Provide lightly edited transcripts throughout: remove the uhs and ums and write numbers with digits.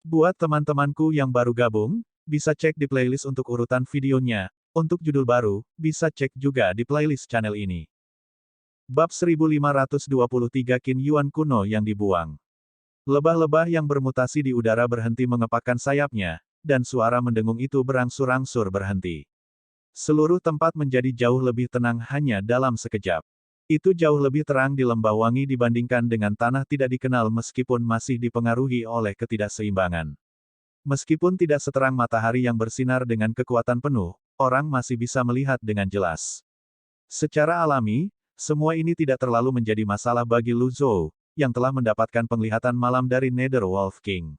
Buat teman-temanku yang baru gabung, bisa cek di playlist untuk urutan videonya. Untuk judul baru, bisa cek juga di playlist channel ini. Bab 1523 Qin Yuan kuno yang dibuang. Lebah-lebah yang bermutasi di udara berhenti mengepakkan sayapnya, dan suara mendengung itu berangsur-angsur berhenti. Seluruh tempat menjadi jauh lebih tenang hanya dalam sekejap. Itu jauh lebih terang di Lembah Wangi dibandingkan dengan tanah tidak dikenal meskipun masih dipengaruhi oleh ketidakseimbangan. Meskipun tidak seterang matahari yang bersinar dengan kekuatan penuh, orang masih bisa melihat dengan jelas. Secara alami, semua ini tidak terlalu menjadi masalah bagi Lu Zhou, yang telah mendapatkan penglihatan malam dari Nether Wolf King.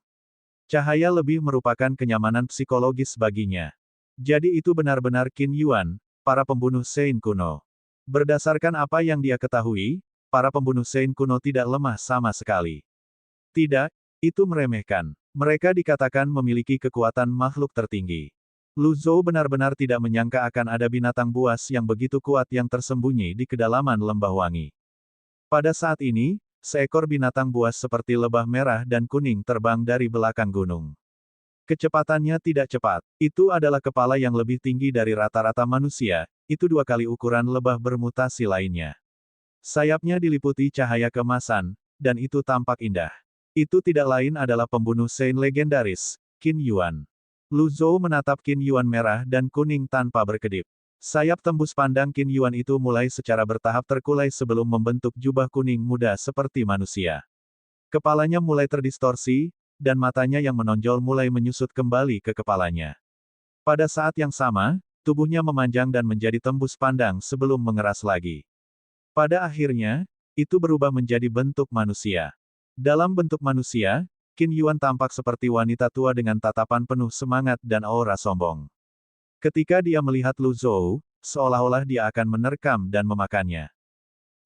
Cahaya lebih merupakan kenyamanan psikologis baginya. Jadi itu benar-benar Qin Yuan, para pembunuh Sein kuno. Berdasarkan apa yang dia ketahui, para pembunuh Sein kuno tidak lemah sama sekali. Tidak, itu meremehkan. Mereka dikatakan memiliki kekuatan makhluk tertinggi. Lu Zhou benar-benar tidak menyangka akan ada binatang buas yang begitu kuat yang tersembunyi di kedalaman Lembah Wangi. Pada saat ini, seekor binatang buas seperti lebah merah dan kuning terbang dari belakang gunung. Kecepatannya tidak cepat. Itu adalah kepala yang lebih tinggi dari rata-rata manusia, itu 2 kali ukuran lebah bermutasi lainnya. Sayapnya diliputi cahaya keemasan, dan itu tampak indah. Itu tidak lain adalah pembunuh Sein legendaris, Qin Yuan. Lu Zhou menatap Qin Yuan merah dan kuning tanpa berkedip. Sayap tembus pandang Qin Yuan itu mulai secara bertahap terkulai sebelum membentuk jubah kuning muda seperti manusia. Kepalanya mulai terdistorsi, dan matanya yang menonjol mulai menyusut kembali ke kepalanya. Pada saat yang sama, tubuhnya memanjang dan menjadi tembus pandang sebelum mengeras lagi. Pada akhirnya, itu berubah menjadi bentuk manusia. Dalam bentuk manusia, Qin Yuan tampak seperti wanita tua dengan tatapan penuh semangat dan aura sombong. Ketika dia melihat Lu Zhou, seolah-olah dia akan menerkam dan memakannya.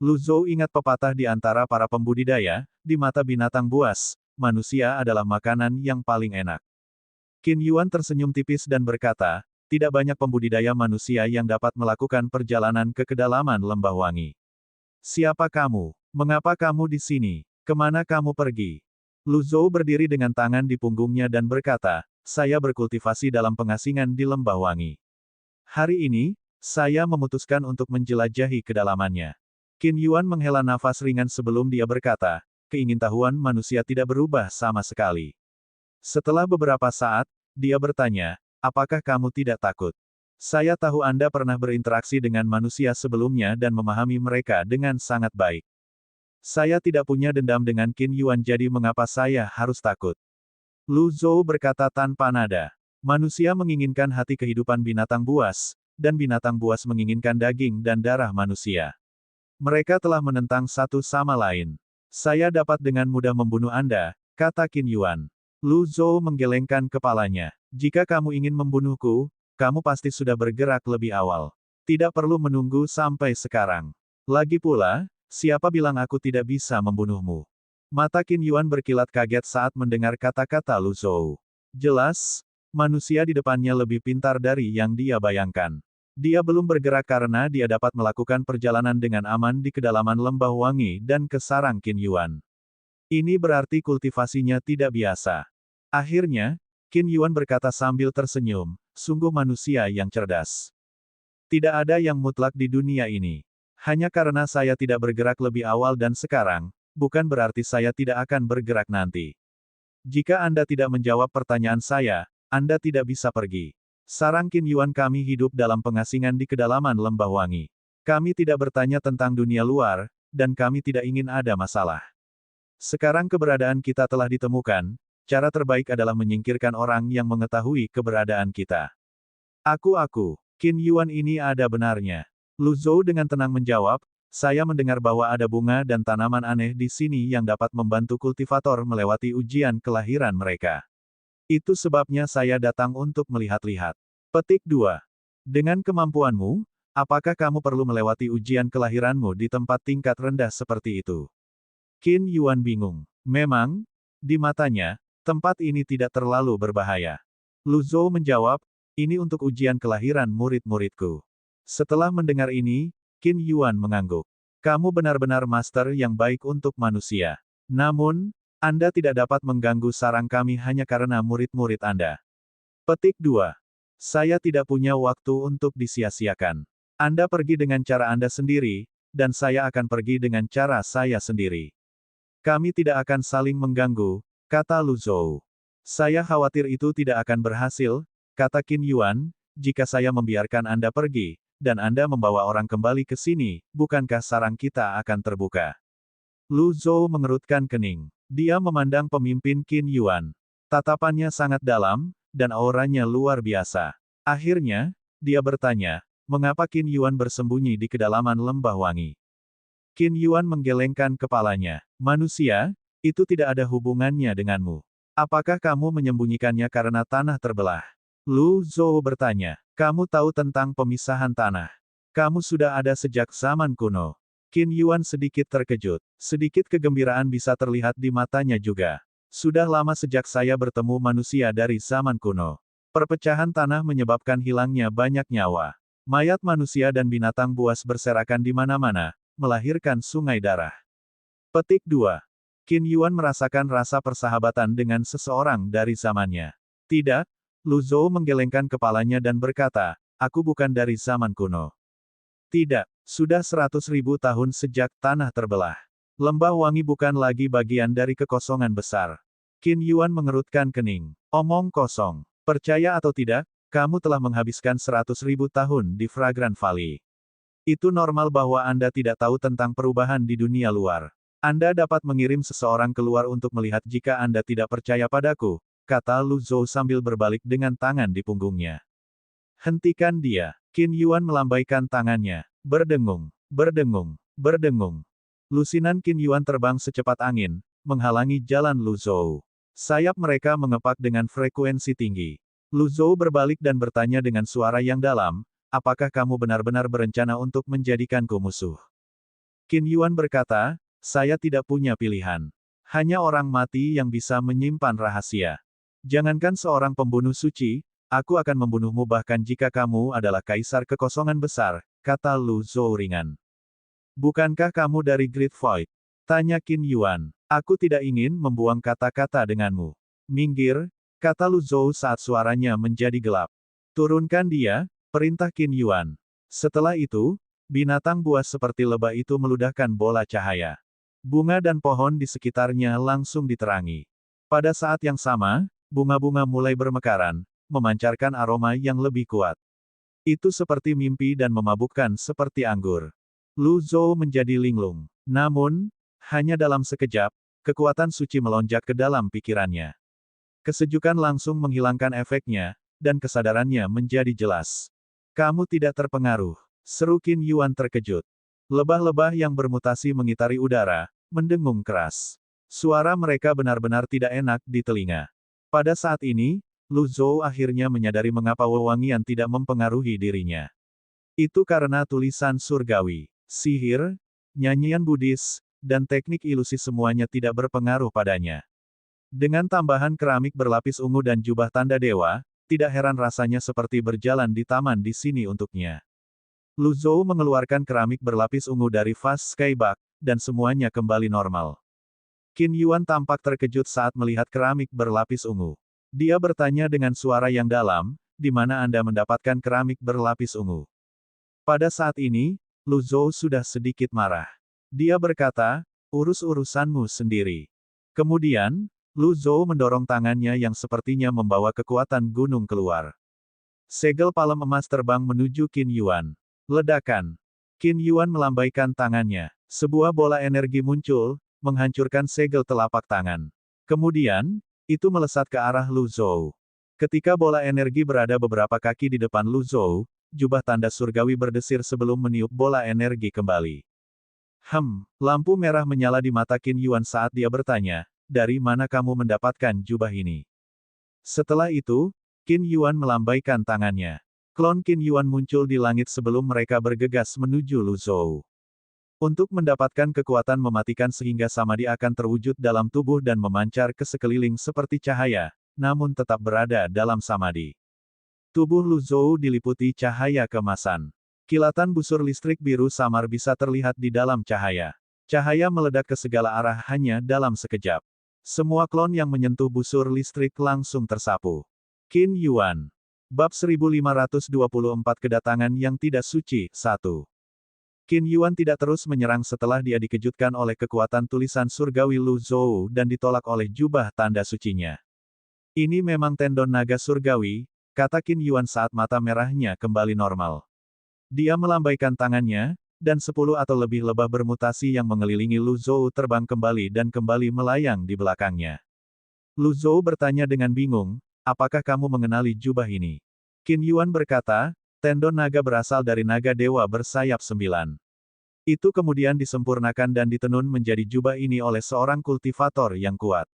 Lu Zhou ingat pepatah di antara para pembudidaya, di mata binatang buas, manusia adalah makanan yang paling enak. Qin Yuan tersenyum tipis dan berkata, tidak banyak pembudidaya manusia yang dapat melakukan perjalanan ke kedalaman Lembah Wangi. Siapa kamu? Mengapa kamu di sini? Kemana kamu pergi? Lu Zhou berdiri dengan tangan di punggungnya dan berkata, saya berkultivasi dalam pengasingan di Lembah Wangi. Hari ini, saya memutuskan untuk menjelajahi kedalamannya. Qin Yuan menghela nafas ringan sebelum dia berkata, keingintahuan manusia tidak berubah sama sekali. Setelah beberapa saat, dia bertanya, apakah kamu tidak takut? Saya tahu Anda pernah berinteraksi dengan manusia sebelumnya dan memahami mereka dengan sangat baik. Saya tidak punya dendam dengan Qin Yuan jadi mengapa saya harus takut? Lu Zhou berkata tanpa nada. Manusia menginginkan hati kehidupan binatang buas, dan binatang buas menginginkan daging dan darah manusia. Mereka telah menentang satu sama lain. Saya dapat dengan mudah membunuh Anda, kata Qin Yuan. Lu Zhou menggelengkan kepalanya. Jika kamu ingin membunuhku, kamu pasti sudah bergerak lebih awal. Tidak perlu menunggu sampai sekarang. Lagi pula, siapa bilang aku tidak bisa membunuhmu? Mata Qin Yuan berkilat kaget saat mendengar kata-kata Lu Zhou. Jelas, manusia di depannya lebih pintar dari yang dia bayangkan. Dia belum bergerak karena dia dapat melakukan perjalanan dengan aman di kedalaman Lembah Wangi dan ke sarang Qin Yuan. Ini berarti kultivasinya tidak biasa. Akhirnya, Qin Yuan berkata sambil tersenyum, sungguh manusia yang cerdas. Tidak ada yang mutlak di dunia ini. Hanya karena saya tidak bergerak lebih awal dan sekarang, bukan berarti saya tidak akan bergerak nanti. Jika Anda tidak menjawab pertanyaan saya, Anda tidak bisa pergi. Sarang Qin Yuan kami hidup dalam pengasingan di kedalaman Lembah Wangi. Kami tidak bertanya tentang dunia luar, dan kami tidak ingin ada masalah. Sekarang keberadaan kita telah ditemukan, cara terbaik adalah menyingkirkan orang yang mengetahui keberadaan kita. Qin Yuan ini ada benarnya. Lu Zhou dengan tenang menjawab, saya mendengar bahwa ada bunga dan tanaman aneh di sini yang dapat membantu kultivator melewati ujian kelahiran mereka. Itu sebabnya saya datang untuk melihat-lihat. Petik 2. Dengan kemampuanmu, apakah kamu perlu melewati ujian kelahiranmu di tempat tingkat rendah seperti itu? Qin Yuan bingung. Memang, di matanya, tempat ini tidak terlalu berbahaya. Lu Zhou menjawab, ini untuk ujian kelahiran murid-muridku. Setelah mendengar ini, Qin Yuan mengangguk. Kamu benar-benar master yang baik untuk manusia. Namun, Anda tidak dapat mengganggu sarang kami hanya karena murid-murid Anda. Petik 2. Saya tidak punya waktu untuk disia-siakan. Anda pergi dengan cara Anda sendiri, dan saya akan pergi dengan cara saya sendiri. Kami tidak akan saling mengganggu, kata Lu Zhou. Saya khawatir itu tidak akan berhasil, kata Qin Yuan, jika saya membiarkan Anda pergi, dan Anda membawa orang kembali ke sini, bukankah sarang kita akan terbuka? Lu Zhou mengerutkan kening. Dia memandang pemimpin Qin Yuan. Tatapannya sangat dalam, dan auranya luar biasa. Akhirnya, dia bertanya, mengapa Qin Yuan bersembunyi di kedalaman lembah wangi? Qin Yuan menggelengkan kepalanya. Manusia, itu tidak ada hubungannya denganmu. Apakah kamu menyembunyikannya karena tanah terbelah? Lu Zhou bertanya, kamu tahu tentang pemisahan tanah. Kamu sudah ada sejak zaman kuno. Qin Yuan sedikit terkejut. Sedikit kegembiraan bisa terlihat di matanya juga. Sudah lama sejak saya bertemu manusia dari zaman kuno. Perpecahan tanah menyebabkan hilangnya banyak nyawa. Mayat manusia dan binatang buas berserakan di mana-mana, melahirkan sungai darah. Petik 2. Qin Yuan merasakan rasa persahabatan dengan seseorang dari zamannya. Tidak, Lu Zhou menggelengkan kepalanya dan berkata, aku bukan dari zaman kuno. Tidak, sudah 100.000 tahun sejak tanah terbelah. Lembah wangi bukan lagi bagian dari kekosongan besar. Qin Yuan mengerutkan kening. Omong kosong. Percaya atau tidak, kamu telah menghabiskan 100.000 tahun di Fragrant Valley. Itu normal bahwa Anda tidak tahu tentang perubahan di dunia luar. Anda dapat mengirim seseorang keluar untuk melihat jika Anda tidak percaya padaku, kata Lu Zhou sambil berbalik dengan tangan di punggungnya. Hentikan dia. Qin Yuan melambaikan tangannya. Berdengung, berdengung, berdengung. Lusinan Qin Yuan terbang secepat angin, menghalangi jalan Lu Zhou. Sayap mereka mengepak dengan frekuensi tinggi. Lu Zhou berbalik dan bertanya dengan suara yang dalam, apakah kamu benar-benar berencana untuk menjadikanku musuh? Qin Yuan berkata, saya tidak punya pilihan. Hanya orang mati yang bisa menyimpan rahasia. Jangankan seorang pembunuh suci, aku akan membunuhmu bahkan jika kamu adalah kaisar kekosongan besar, kata Lu Zhou ringan. Bukankah kamu dari Great Void? Tanya Qin Yuan. Aku tidak ingin membuang kata-kata denganmu. Minggir, kata Lu Zhou saat suaranya menjadi gelap. Turunkan dia, perintah Qin Yuan. Setelah itu, binatang buas seperti lebah itu meludahkan bola cahaya. Bunga dan pohon di sekitarnya langsung diterangi. Pada saat yang sama, bunga-bunga mulai bermekaran, memancarkan aroma yang lebih kuat. Itu seperti mimpi dan memabukkan seperti anggur. Lu Zhou menjadi linglung. Namun, hanya dalam sekejap, kekuatan suci melonjak ke dalam pikirannya. Kesejukan langsung menghilangkan efeknya, dan kesadarannya menjadi jelas. Kamu tidak terpengaruh. Seru Qin Yuan terkejut. Lebah-lebah yang bermutasi mengitari udara, mendengung keras. Suara mereka benar-benar tidak enak di telinga. Pada saat ini, Lu Zhou akhirnya menyadari mengapa wewangian tidak mempengaruhi dirinya. Itu karena tulisan surgawi, sihir, nyanyian Buddhis, dan teknik ilusi semuanya tidak berpengaruh padanya. Dengan tambahan keramik berlapis ungu dan jubah tanda dewa, tidak heran rasanya seperti berjalan di taman di sini untuknya. Lu Zhou mengeluarkan keramik berlapis ungu dari vas Skybak, dan semuanya kembali normal. Qin Yuan tampak terkejut saat melihat keramik berlapis ungu. Dia bertanya dengan suara yang dalam, di mana Anda mendapatkan keramik berlapis ungu? Pada saat ini, Lu Zhou sudah sedikit marah. Dia berkata, urus-urusanmu sendiri. Kemudian, Lu Zhou mendorong tangannya yang sepertinya membawa kekuatan gunung keluar. Segel palem emas terbang menuju Qin Yuan. Ledakan. Qin Yuan melambaikan tangannya. Sebuah bola energi muncul, menghancurkan segel telapak tangan. Kemudian, itu melesat ke arah Lu Zhou. Ketika bola energi berada beberapa kaki di depan Lu Zhou, jubah tanda surgawi berdesir sebelum meniup bola energi kembali. Lampu merah menyala di mata Qin Yuan saat dia bertanya, dari mana kamu mendapatkan jubah ini? Setelah itu, Qin Yuan melambaikan tangannya. Klon Qin Yuan muncul di langit sebelum mereka bergegas menuju Lu Zhou. Untuk mendapatkan kekuatan mematikan sehingga samadhi akan terwujud dalam tubuh dan memancar ke sekeliling seperti cahaya, namun tetap berada dalam samadhi. Tubuh Lu Zhou diliputi cahaya keemasan. Kilatan busur listrik biru samar bisa terlihat di dalam cahaya. Cahaya meledak ke segala arah hanya dalam sekejap. Semua klon yang menyentuh busur listrik langsung tersapu. Qin Yuan. Bab 1524 Kedatangan yang Tidak Suci, 1. Qin Yuan tidak terus menyerang setelah dia dikejutkan oleh kekuatan tulisan surgawi Lu Zhou dan ditolak oleh jubah tanda sucinya. Ini memang tendon naga surgawi, kata Qin Yuan saat mata merahnya kembali normal. Dia melambaikan tangannya, dan 10 atau lebih lebah bermutasi yang mengelilingi Lu Zhou terbang kembali dan kembali melayang di belakangnya. Lu Zhou bertanya dengan bingung, apakah kamu mengenali jubah ini? Qin Yuan berkata, tendon naga berasal dari naga dewa bersayap 9. Itu kemudian disempurnakan dan ditenun menjadi jubah ini oleh seorang kultivator yang kuat.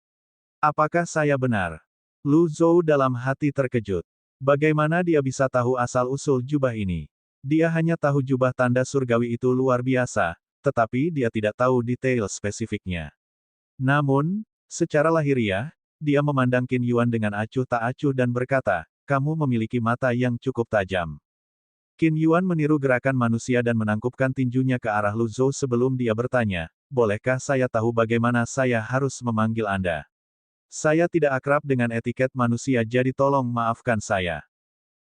Apakah saya benar? Lu Zhou dalam hati terkejut. Bagaimana dia bisa tahu asal-usul jubah ini? Dia hanya tahu jubah tanda surgawi itu luar biasa, tetapi dia tidak tahu detail spesifiknya. Namun, secara lahiriah, dia memandang Qin Yuan dengan acuh tak acuh dan berkata, kamu memiliki mata yang cukup tajam. Qin Yuan meniru gerakan manusia dan menangkupkan tinjunya ke arah Lu Zhou sebelum dia bertanya, bolehkah saya tahu bagaimana saya harus memanggil Anda? Saya tidak akrab dengan etiket manusia jadi tolong maafkan saya.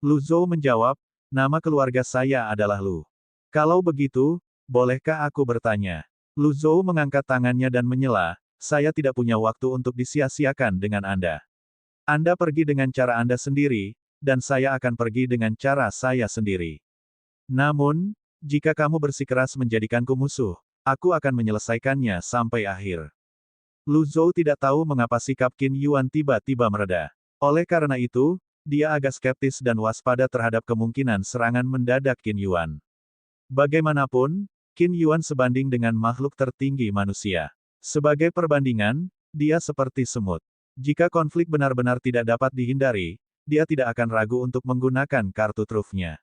Lu Zhou menjawab, nama keluarga saya adalah Lu. Kalau begitu, bolehkah aku bertanya? Lu Zhou mengangkat tangannya dan menyela, saya tidak punya waktu untuk disia-siakan dengan Anda. Anda pergi dengan cara Anda sendiri, dan saya akan pergi dengan cara saya sendiri. Namun, jika kamu bersikeras menjadikanku musuh, aku akan menyelesaikannya sampai akhir. Lu Zhou tidak tahu mengapa sikap Qin Yuan tiba-tiba mereda. Oleh karena itu, dia agak skeptis dan waspada terhadap kemungkinan serangan mendadak Qin Yuan. Bagaimanapun, Qin Yuan sebanding dengan makhluk tertinggi manusia. Sebagai perbandingan, dia seperti semut. Jika konflik benar-benar tidak dapat dihindari, dia tidak akan ragu untuk menggunakan kartu trufnya.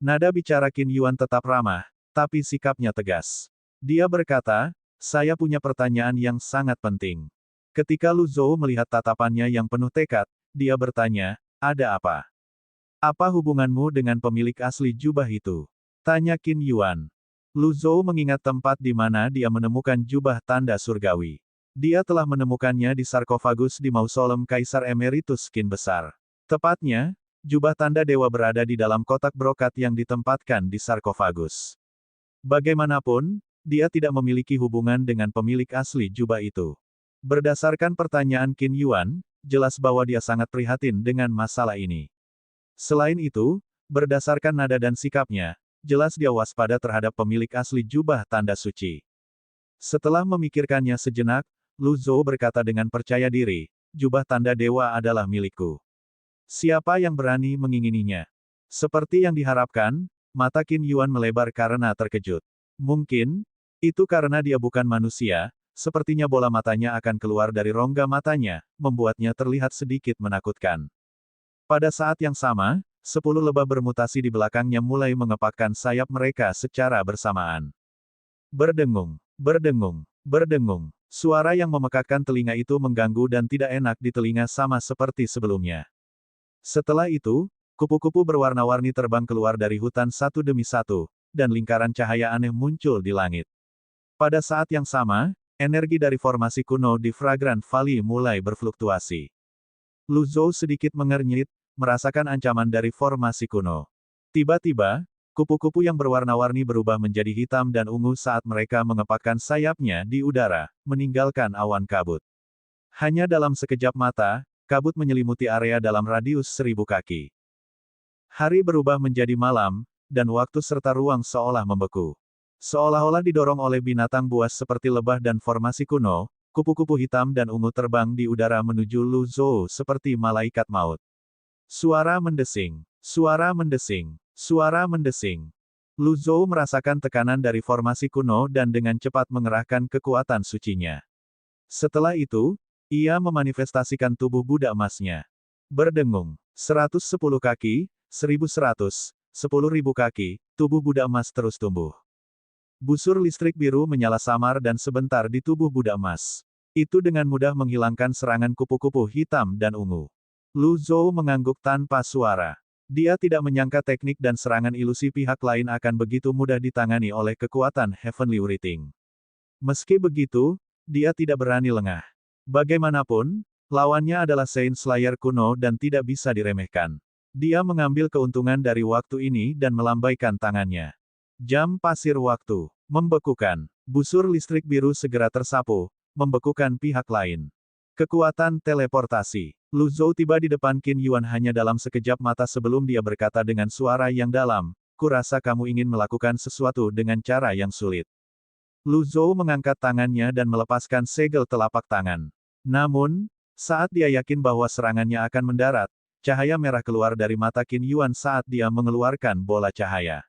Nada bicara Qin Yuan tetap ramah, tapi sikapnya tegas. Dia berkata, saya punya pertanyaan yang sangat penting. Ketika Lu Zhou melihat tatapannya yang penuh tekad, dia bertanya, ada apa? Apa hubunganmu dengan pemilik asli jubah itu? Tanya Qin Yuan. Lu Zhou mengingat tempat di mana dia menemukan jubah tanda surgawi. Dia telah menemukannya di sarkofagus di mausolem Kaisar Emeritus Qin Besar. Tepatnya, jubah tanda dewa berada di dalam kotak brokat yang ditempatkan di sarkofagus. Bagaimanapun, dia tidak memiliki hubungan dengan pemilik asli jubah itu. Berdasarkan pertanyaan Qin Yuan, jelas bahwa dia sangat prihatin dengan masalah ini. Selain itu, berdasarkan nada dan sikapnya, jelas dia waspada terhadap pemilik asli jubah tanda suci. Setelah memikirkannya sejenak, Lu Zhou berkata dengan percaya diri, jubah tanda dewa adalah milikku. Siapa yang berani mengingininya? Seperti yang diharapkan, mata Qin Yuan melebar karena terkejut. Mungkin, itu karena dia bukan manusia, sepertinya bola matanya akan keluar dari rongga matanya, membuatnya terlihat sedikit menakutkan. Pada saat yang sama, 10 lebah bermutasi di belakangnya mulai mengepakkan sayap mereka secara bersamaan. Berdengung, berdengung, berdengung. Suara yang memekakkan telinga itu mengganggu dan tidak enak di telinga sama seperti sebelumnya. Setelah itu, kupu-kupu berwarna-warni terbang keluar dari hutan satu demi satu, dan lingkaran cahaya aneh muncul di langit. Pada saat yang sama, energi dari formasi kuno di Fragrant Valley mulai berfluktuasi. Lu Zhou sedikit mengernyit, merasakan ancaman dari formasi kuno. Tiba-tiba, kupu-kupu yang berwarna-warni berubah menjadi hitam dan ungu saat mereka mengepakkan sayapnya di udara, meninggalkan awan kabut. Hanya dalam sekejap mata, kabut menyelimuti area dalam radius 1000 kaki. Hari berubah menjadi malam, dan waktu serta ruang seolah membeku. Seolah-olah didorong oleh binatang buas seperti lebah dan formasi kuno, kupu-kupu hitam dan ungu terbang di udara menuju Lu Zhou seperti malaikat maut. Suara mendesing, suara mendesing, suara mendesing. Lu Zhou merasakan tekanan dari formasi kuno dan dengan cepat mengerahkan kekuatan sucinya. Setelah itu, ia memanifestasikan tubuh Buddha emasnya. Berdengung, 110 kaki, 1100, 10.000 kaki, tubuh Buddha emas terus tumbuh. Busur listrik biru menyala samar dan sebentar di tubuh Buddha emas. Itu dengan mudah menghilangkan serangan kupu-kupu hitam dan ungu. Lu Zhou mengangguk tanpa suara. Dia tidak menyangka teknik dan serangan ilusi pihak lain akan begitu mudah ditangani oleh kekuatan Heavenly Writing. Meski begitu, dia tidak berani lengah. Bagaimanapun, lawannya adalah Saint Slayer kuno dan tidak bisa diremehkan. Dia mengambil keuntungan dari waktu ini dan melambaikan tangannya. Jam pasir waktu. Membekukan. Busur listrik biru segera tersapu, membekukan pihak lain. Kekuatan teleportasi. Lu Zhou tiba di depan Qin Yuan hanya dalam sekejap mata sebelum dia berkata dengan suara yang dalam, "Kurasa kamu ingin melakukan sesuatu dengan cara yang sulit." Lu Zhou mengangkat tangannya dan melepaskan segel telapak tangan. Namun, saat dia yakin bahwa serangannya akan mendarat, cahaya merah keluar dari mata Qin Yuan saat dia mengeluarkan bola cahaya.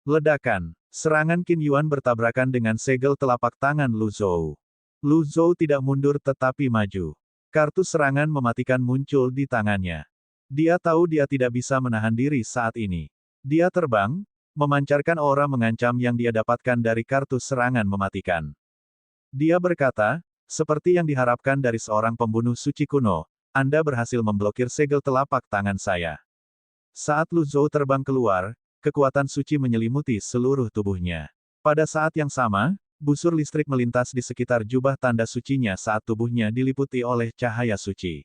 Ledakan. Serangan Qin Yuan bertabrakan dengan segel telapak tangan Lu Zhou. Lu Zhou tidak mundur tetapi maju. Kartu serangan mematikan muncul di tangannya. Dia tahu dia tidak bisa menahan diri saat ini. Dia terbang, memancarkan aura mengancam yang dia dapatkan dari kartu serangan mematikan. Dia berkata, seperti yang diharapkan dari seorang pembunuh suci kuno, Anda berhasil memblokir segel telapak tangan saya. Saat Lu Zhou terbang keluar, kekuatan suci menyelimuti seluruh tubuhnya. Pada saat yang sama, busur listrik melintas di sekitar jubah tanda sucinya saat tubuhnya diliputi oleh cahaya suci.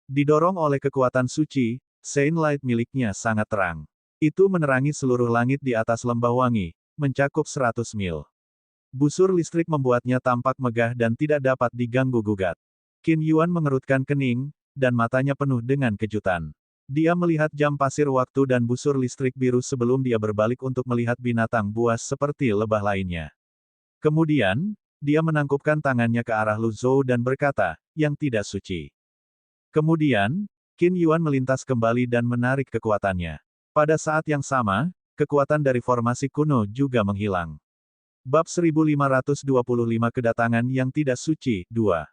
Didorong oleh kekuatan suci, Saint Light miliknya sangat terang. Itu menerangi seluruh langit di atas lembah wangi, mencakup 100 mil. Busur listrik membuatnya tampak megah dan tidak dapat diganggu-gugat. Qin Yuan mengerutkan kening, dan matanya penuh dengan kejutan. Dia melihat jam pasir waktu dan busur listrik biru sebelum dia berbalik untuk melihat binatang buas seperti lebah lainnya. Kemudian, dia menangkupkan tangannya ke arah Lu Zhou dan berkata, "Yang tidak suci." Kemudian, Qin Yuan melintas kembali dan menarik kekuatannya. Pada saat yang sama, kekuatan dari formasi kuno juga menghilang. Bab 1525 Kedatangan yang Tidak Suci, 2.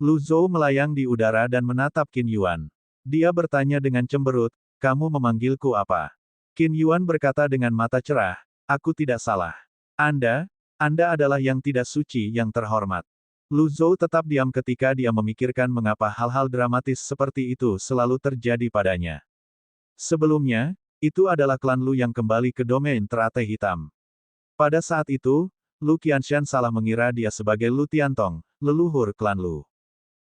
Lu Zhou melayang di udara dan menatap Qin Yuan. Dia bertanya dengan cemberut, "Kamu memanggilku apa?" Qin Yuan berkata dengan mata cerah, "Aku tidak salah. Anda adalah yang tidak suci yang terhormat." Lu Zhou tetap diam ketika dia memikirkan mengapa hal-hal dramatis seperti itu selalu terjadi padanya. Sebelumnya, itu adalah klan Lu yang kembali ke domain teratai hitam. Pada saat itu, Lu Qianshan salah mengira dia sebagai Lu Tiantong, leluhur klan Lu.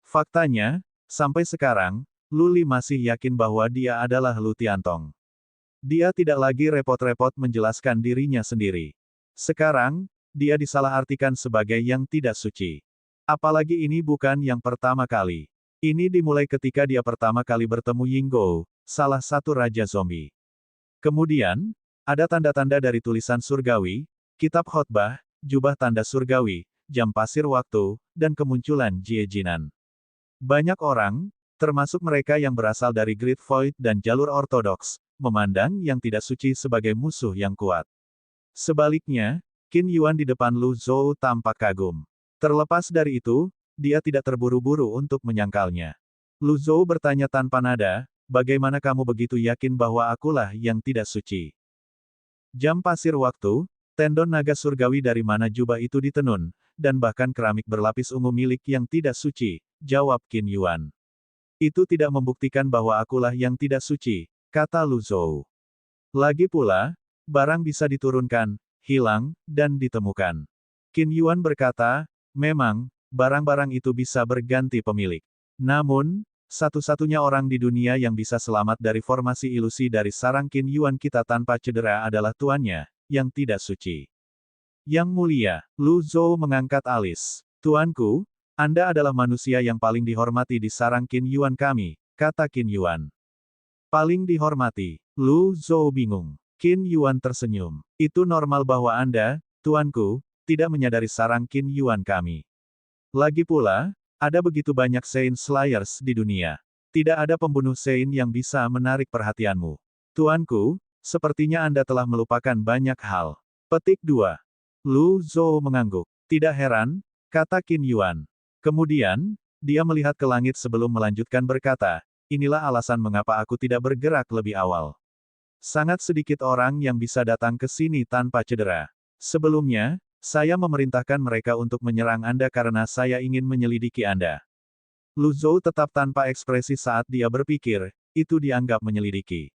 Faktanya, sampai sekarang, Lu Li masih yakin bahwa dia adalah Lu Tiantong. Dia tidak lagi repot-repot menjelaskan dirinya sendiri. Sekarang, dia disalahartikan sebagai yang tidak suci. Apalagi ini bukan yang pertama kali. Ini dimulai ketika dia pertama kali bertemu Yinggou, salah satu raja zombie. Kemudian, ada tanda-tanda dari tulisan surgawi, kitab khotbah, jubah tanda surgawi, jam pasir waktu, dan kemunculan Jie Jinan. Banyak orang, termasuk mereka yang berasal dari Great Void dan jalur ortodoks, memandang yang tidak suci sebagai musuh yang kuat. Sebaliknya, Qin Yuan di depan Lu Zhou tampak kagum. Terlepas dari itu, dia tidak terburu-buru untuk menyangkalnya. Lu Zhou bertanya tanpa nada, "Bagaimana kamu begitu yakin bahwa akulah yang tidak suci?" Jam pasir waktu, tendon naga surgawi dari mana jubah itu ditenun, dan bahkan keramik berlapis ungu milik yang tidak suci, jawab Qin Yuan. Itu tidak membuktikan bahwa akulah yang tidak suci, kata Lu Zhou. Lagi pula, barang bisa diturunkan, hilang, dan ditemukan. Qin Yuan berkata, memang, barang-barang itu bisa berganti pemilik. Namun, satu-satunya orang di dunia yang bisa selamat dari formasi ilusi dari sarang Qin Yuan kita tanpa cedera adalah tuannya, yang tidak suci. Yang mulia, Lu Zhou mengangkat alis. Tuanku, Anda adalah manusia yang paling dihormati di sarang Qin Yuan kami, kata Qin Yuan. Paling dihormati. Lu Zhou bingung. Qin Yuan tersenyum. Itu normal bahwa Anda, tuanku, tidak menyadari sarang Qin Yuan kami. Lagi pula, ada begitu banyak Saint Slayers di dunia. Tidak ada pembunuh Saint yang bisa menarik perhatianmu. Tuanku, sepertinya Anda telah melupakan banyak hal. Petik 2. Lu Zhou mengangguk. Tidak heran, kata Qin Yuan. Kemudian, dia melihat ke langit sebelum melanjutkan berkata, inilah alasan mengapa aku tidak bergerak lebih awal. Sangat sedikit orang yang bisa datang ke sini tanpa cedera. Sebelumnya, saya memerintahkan mereka untuk menyerang Anda karena saya ingin menyelidiki Anda. Lu Zhou tetap tanpa ekspresi saat dia berpikir, itu dianggap menyelidiki.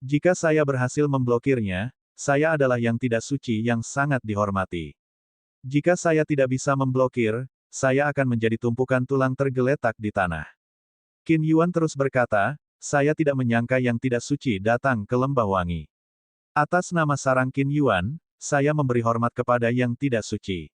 Jika saya berhasil memblokirnya, saya adalah yang tidak suci yang sangat dihormati. Jika saya tidak bisa memblokir, saya akan menjadi tumpukan tulang tergeletak di tanah. Qin Yuan terus berkata, saya tidak menyangka yang tidak suci datang ke Lembah Wangi. Atas nama sarang Qin Yuan, saya memberi hormat kepada yang tidak suci.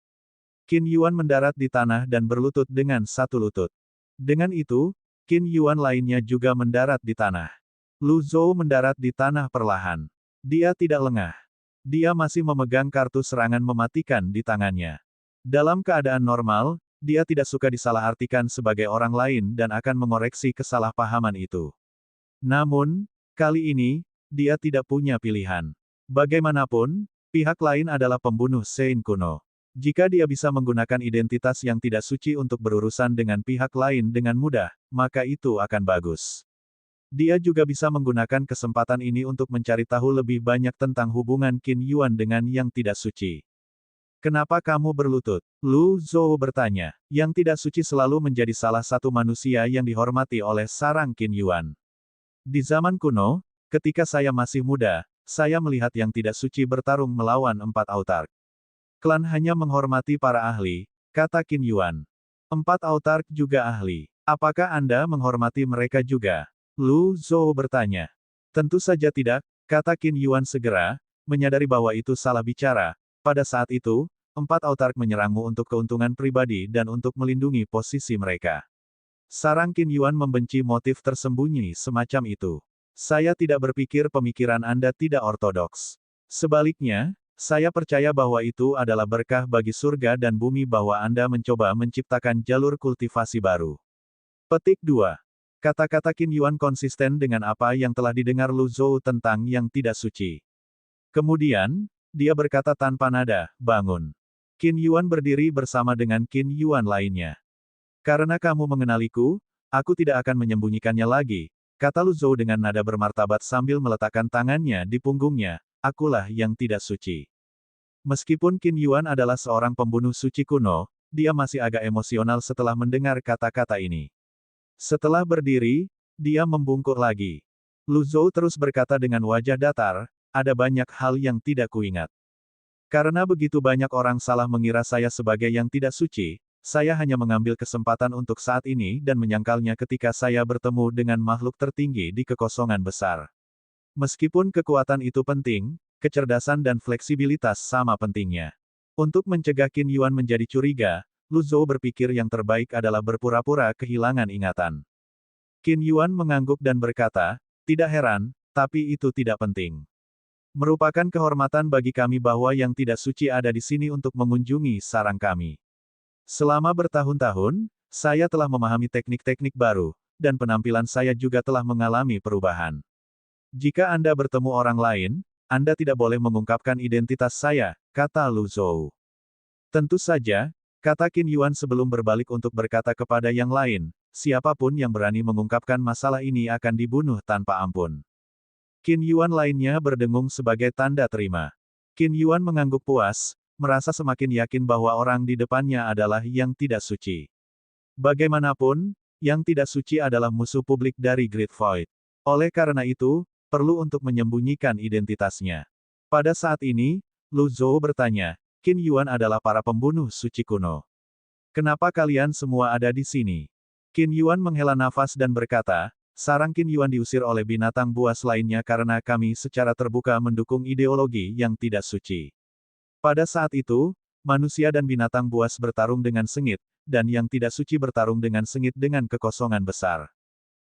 Qin Yuan mendarat di tanah dan berlutut dengan satu lutut. Dengan itu, Qin Yuan lainnya juga mendarat di tanah. Lu Zhou mendarat di tanah perlahan. Dia tidak lengah. Dia masih memegang kartu serangan mematikan di tangannya. Dalam keadaan normal, dia tidak suka disalahartikan sebagai orang lain dan akan mengoreksi kesalahpahaman itu. Namun, kali ini, dia tidak punya pilihan. Bagaimanapun, pihak lain adalah pembunuh Sein kuno. Jika dia bisa menggunakan identitas yang tidak suci untuk berurusan dengan pihak lain dengan mudah, maka itu akan bagus. Dia juga bisa menggunakan kesempatan ini untuk mencari tahu lebih banyak tentang hubungan Qin Yuan dengan yang tidak suci. Kenapa kamu berlutut? Lu Zhou bertanya. Yang tidak suci selalu menjadi salah satu manusia yang dihormati oleh sarang Qin Yuan. Di zaman kuno, ketika saya masih muda, saya melihat yang tidak suci bertarung melawan 4 autark. Klan hanya menghormati para ahli, kata Qin Yuan. 4 autark juga ahli. Apakah Anda menghormati mereka juga? Lu Zhou bertanya. Tentu saja tidak, kata Qin Yuan segera, menyadari bahwa itu salah bicara. Pada saat itu, 4 autark menyerangmu untuk keuntungan pribadi dan untuk melindungi posisi mereka. Sarang Qin Yuan membenci motif tersembunyi semacam itu. Saya tidak berpikir pemikiran Anda tidak ortodoks. Sebaliknya, saya percaya bahwa itu adalah berkah bagi surga dan bumi bahwa Anda mencoba menciptakan jalur kultivasi baru. Petik 2. Kata-kata Qin Yuan konsisten dengan apa yang telah didengar Lu Zhou tentang yang tidak suci. Kemudian, dia berkata tanpa nada, bangun. Qin Yuan berdiri bersama dengan Qin Yuan lainnya. Karena kamu mengenaliku, aku tidak akan menyembunyikannya lagi, kata Lu Zhou dengan nada bermartabat sambil meletakkan tangannya di punggungnya, akulah yang tidak suci. Meskipun Qin Yuan adalah seorang pembunuh suci kuno, dia masih agak emosional setelah mendengar kata-kata ini. Setelah berdiri, dia membungkuk lagi. Lu Zhou terus berkata dengan wajah datar, ada banyak hal yang tidak kuingat. Karena begitu banyak orang salah mengira saya sebagai yang tidak suci, saya hanya mengambil kesempatan untuk saat ini dan menyangkalnya ketika saya bertemu dengan makhluk tertinggi di kekosongan besar. Meskipun kekuatan itu penting, kecerdasan dan fleksibilitas sama pentingnya. Untuk mencegah Qin Yuan menjadi curiga, Lu Zhou berpikir yang terbaik adalah berpura-pura kehilangan ingatan. Qin Yuan mengangguk dan berkata, tidak heran, tapi itu tidak penting. Merupakan kehormatan bagi kami bahwa yang tidak suci ada di sini untuk mengunjungi sarang kami. Selama bertahun-tahun, saya telah memahami teknik-teknik baru, dan penampilan saya juga telah mengalami perubahan. Jika Anda bertemu orang lain, Anda tidak boleh mengungkapkan identitas saya, kata Lu Zhou. Tentu saja, kata Qin Yuan sebelum berbalik untuk berkata kepada yang lain, siapapun yang berani mengungkapkan masalah ini akan dibunuh tanpa ampun. Qin Yuan lainnya berdengung sebagai tanda terima. Qin Yuan mengangguk puas, merasa semakin yakin bahwa orang di depannya adalah yang tidak suci. Bagaimanapun, yang tidak suci adalah musuh publik dari Great Void. Oleh karena itu, perlu untuk menyembunyikan identitasnya. Pada saat ini, Lu Zhou bertanya, Qin Yuan adalah para pembunuh suci kuno. Kenapa kalian semua ada di sini? Qin Yuan menghela nafas dan berkata, sarang Qin Yuan diusir oleh binatang buas lainnya karena kami secara terbuka mendukung ideologi yang tidak suci. Pada saat itu, manusia dan binatang buas bertarung dengan sengit, dan yang tidak suci bertarung dengan sengit dengan kekosongan besar.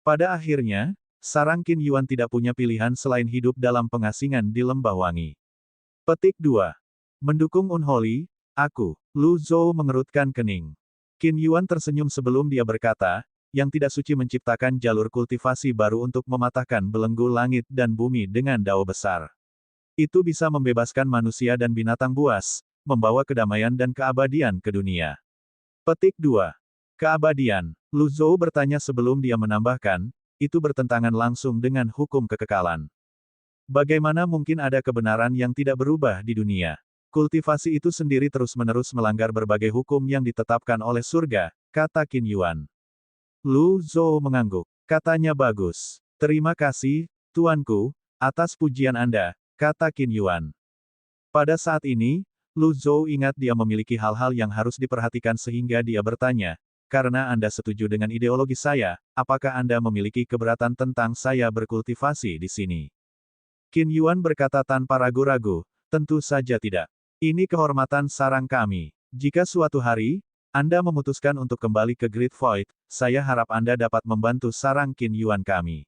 Pada akhirnya, sarang Qin Yuan tidak punya pilihan selain hidup dalam pengasingan di Lembah Wangi. Petik 2. Mendukung Unholy, aku. Lu Zhou mengerutkan kening. Qin Yuan tersenyum sebelum dia berkata, yang tidak suci menciptakan jalur kultivasi baru untuk mematahkan belenggu langit dan bumi dengan dao besar. Itu bisa membebaskan manusia dan binatang buas, membawa kedamaian dan keabadian ke dunia. Petik 2. Keabadian. Lu Zhou bertanya sebelum dia menambahkan, itu bertentangan langsung dengan hukum kekekalan. Bagaimana mungkin ada kebenaran yang tidak berubah di dunia? Kultivasi itu sendiri terus-menerus melanggar berbagai hukum yang ditetapkan oleh surga, kata Qin Yuan. Lu Zhou mengangguk. Katanya bagus. Terima kasih, tuanku, atas pujian Anda, kata Qin Yuan. Pada saat ini, Lu Zhou ingat dia memiliki hal-hal yang harus diperhatikan sehingga dia bertanya, karena Anda setuju dengan ideologi saya, apakah Anda memiliki keberatan tentang saya berkultivasi di sini? Qin Yuan berkata tanpa ragu-ragu, tentu saja tidak. Ini kehormatan sarang kami. Jika suatu hari, Anda memutuskan untuk kembali ke Great Void, saya harap Anda dapat membantu sarang Qin Yuan kami.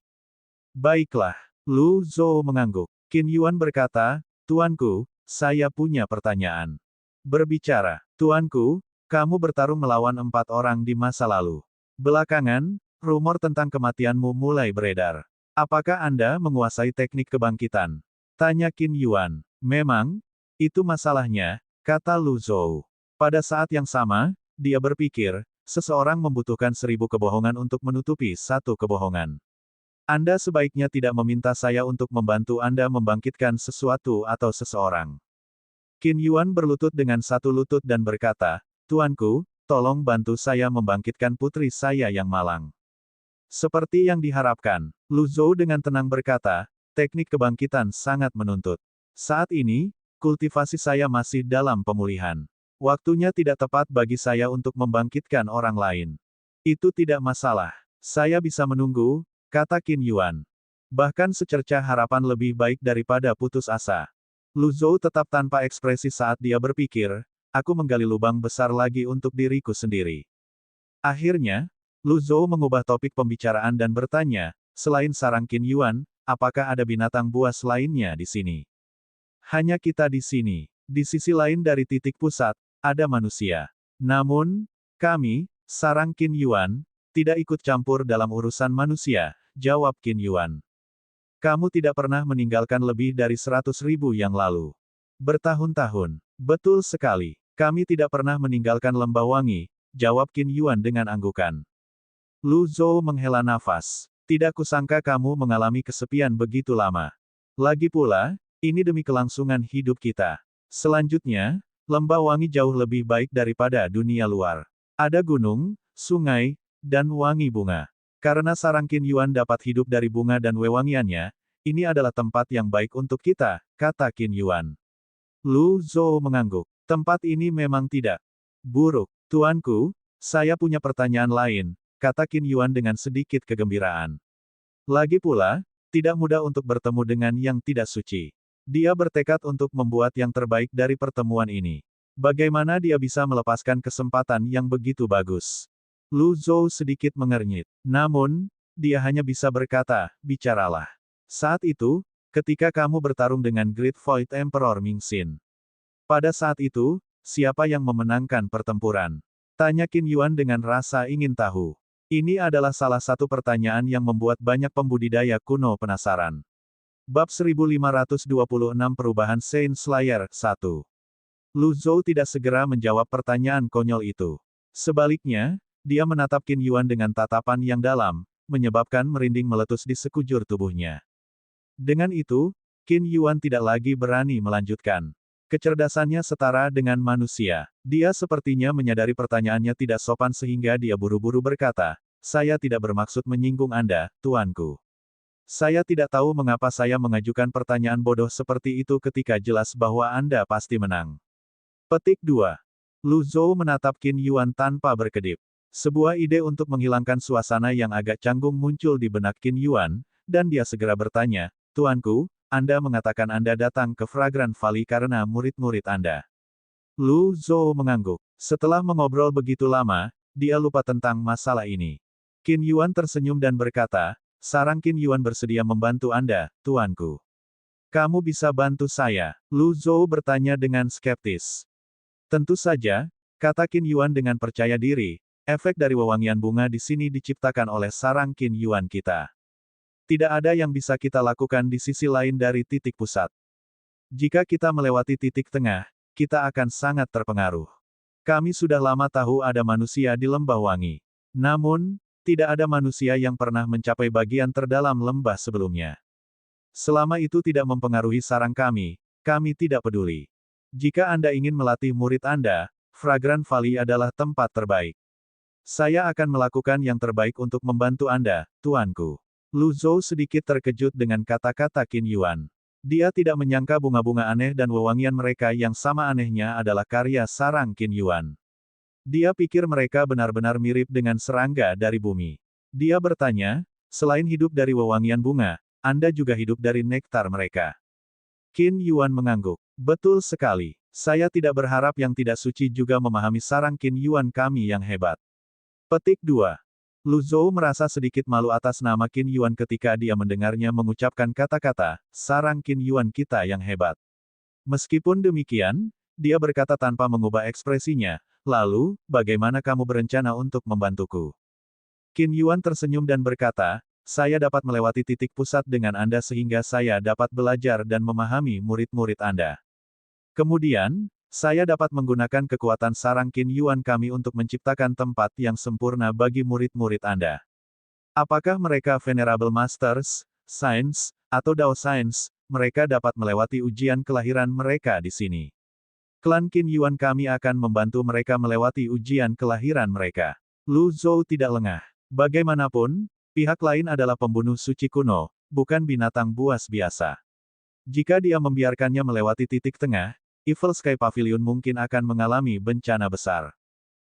Baiklah. Lu Zhou mengangguk. Qin Yuan berkata, Tuanku, saya punya pertanyaan. Berbicara, Tuanku, kamu bertarung melawan 4 orang di masa lalu. Belakangan, rumor tentang kematianmu mulai beredar. Apakah Anda menguasai teknik kebangkitan? Tanya Qin Yuan. Memang, itu masalahnya, kata Lu Zhou. Pada saat yang sama, dia berpikir, seseorang membutuhkan 1000 kebohongan untuk menutupi satu kebohongan. Anda sebaiknya tidak meminta saya untuk membantu Anda membangkitkan sesuatu atau seseorang. Qin Yuan berlutut dengan satu lutut dan berkata, Tuanku, tolong bantu saya membangkitkan putri saya yang malang. Seperti yang diharapkan, Lu Zhou dengan tenang berkata, teknik kebangkitan sangat menuntut. Saat ini, kultivasi saya masih dalam pemulihan. Waktunya tidak tepat bagi saya untuk membangkitkan orang lain. Itu tidak masalah. Saya bisa menunggu, kata Qin Yuan. Bahkan secercah harapan lebih baik daripada putus asa. Lu Zhou tetap tanpa ekspresi saat dia berpikir, aku menggali lubang besar lagi untuk diriku sendiri. Akhirnya, Lu Zhou mengubah topik pembicaraan dan bertanya, selain sarang Qin Yuan, apakah ada binatang buas lainnya di sini? Hanya kita di sini. Di sisi lain dari titik pusat, ada manusia. Namun, kami, sarang Qin Yuan, tidak ikut campur dalam urusan manusia, jawab Qin Yuan. Kamu tidak pernah meninggalkan lebih dari 100.000 yang lalu. Bertahun-tahun. Betul sekali. Kami tidak pernah meninggalkan Lembah Wangi, jawab Qin Yuan dengan anggukan. Lu Zhou menghela nafas. Tidak kusangka kamu mengalami kesepian begitu lama. Lagi pula, ini demi kelangsungan hidup kita. Selanjutnya, Lembah Wangi jauh lebih baik daripada dunia luar. Ada gunung, sungai, dan wangi bunga. Karena sarang Qin Yuan dapat hidup dari bunga dan wewangiannya, ini adalah tempat yang baik untuk kita, kata Qin Yuan. Lu Zhou mengangguk. Tempat ini memang tidak buruk. Tuanku, saya punya pertanyaan lain, kata Qin Yuan dengan sedikit kegembiraan. Lagi pula, tidak mudah untuk bertemu dengan yang tidak suci. Dia bertekad untuk membuat yang terbaik dari pertemuan ini. Bagaimana dia bisa melepaskan kesempatan yang begitu bagus? Lu Zhou sedikit mengernyit. Namun, dia hanya bisa berkata, bicaralah. Saat itu, ketika kamu bertarung dengan Great Void Emperor Ming Xin. Pada saat itu, siapa yang memenangkan pertempuran? Tanya Qin Yuan dengan rasa ingin tahu. Ini adalah salah satu pertanyaan yang membuat banyak pembudidaya kuno penasaran. Bab 1526 Perubahan Saint Slayer 1. Lu Zhou tidak segera menjawab pertanyaan konyol itu. Sebaliknya, dia menatap Qin Yuan dengan tatapan yang dalam, menyebabkan merinding meletus di sekujur tubuhnya. Dengan itu, Qin Yuan tidak lagi berani melanjutkan. Kecerdasannya setara dengan manusia. Dia sepertinya menyadari pertanyaannya tidak sopan sehingga dia buru-buru berkata, saya tidak bermaksud menyinggung Anda, Tuanku. Saya tidak tahu mengapa saya mengajukan pertanyaan bodoh seperti itu ketika jelas bahwa Anda pasti menang. Petik 2. Lu Zhou menatap Qin Yuan tanpa berkedip. Sebuah ide untuk menghilangkan suasana yang agak canggung muncul di benak Qin Yuan, dan dia segera bertanya, Tuanku, Anda mengatakan Anda datang ke Fragrant Valley karena murid-murid Anda. Lu Zhou mengangguk. Setelah mengobrol begitu lama, dia lupa tentang masalah ini. Qin Yuan tersenyum dan berkata, sarang Qin Yuan bersedia membantu Anda, Tuanku. Kamu bisa bantu saya? Lu Zhou bertanya dengan skeptis. Tentu saja, kata Qin Yuan dengan percaya diri, efek dari wewangian bunga di sini diciptakan oleh sarang Qin Yuan kita. Tidak ada yang bisa kita lakukan di sisi lain dari titik pusat. Jika kita melewati titik tengah, kita akan sangat terpengaruh. Kami sudah lama tahu ada manusia di Lembah Wangi. Namun, tidak ada manusia yang pernah mencapai bagian terdalam lembah sebelumnya. Selama itu tidak mempengaruhi sarang kami tidak peduli. Jika Anda ingin melatih murid Anda, Fragrant Valley adalah tempat terbaik. Saya akan melakukan yang terbaik untuk membantu Anda, Tuanku. Lu Zhou sedikit terkejut dengan kata-kata Qin Yuan. Dia tidak menyangka bunga-bunga aneh dan wewangian mereka yang sama anehnya adalah karya sarang Qin Yuan. Dia pikir mereka benar-benar mirip dengan serangga dari bumi. Dia bertanya, selain hidup dari wewangian bunga, Anda juga hidup dari nektar mereka. Qin Yuan mengangguk. Betul sekali. Saya tidak berharap yang tidak suci juga memahami sarang Qin Yuan kami yang hebat. Petik 2. Lu Zhou merasa sedikit malu atas nama Qin Yuan ketika dia mendengarnya mengucapkan kata-kata, sarang Qin Yuan kita yang hebat. Meskipun demikian, dia berkata tanpa mengubah ekspresinya, lalu, bagaimana kamu berencana untuk membantuku? Qin Yuan tersenyum dan berkata, saya dapat melewati titik pusat dengan Anda sehingga saya dapat belajar dan memahami murid-murid Anda. Kemudian, saya dapat menggunakan kekuatan sarang Qin Yuan kami untuk menciptakan tempat yang sempurna bagi murid-murid Anda. Apakah mereka Venerable Masters, Science, atau Dao Science, mereka dapat melewati ujian kelahiran mereka di sini. Klan Qin Yuan kami akan membantu mereka melewati ujian kelahiran mereka. Lu Zhou tidak lengah. Bagaimanapun, pihak lain adalah pembunuh suci kuno, bukan binatang buas biasa. Jika dia membiarkannya melewati titik tengah, Evil Sky Pavilion mungkin akan mengalami bencana besar.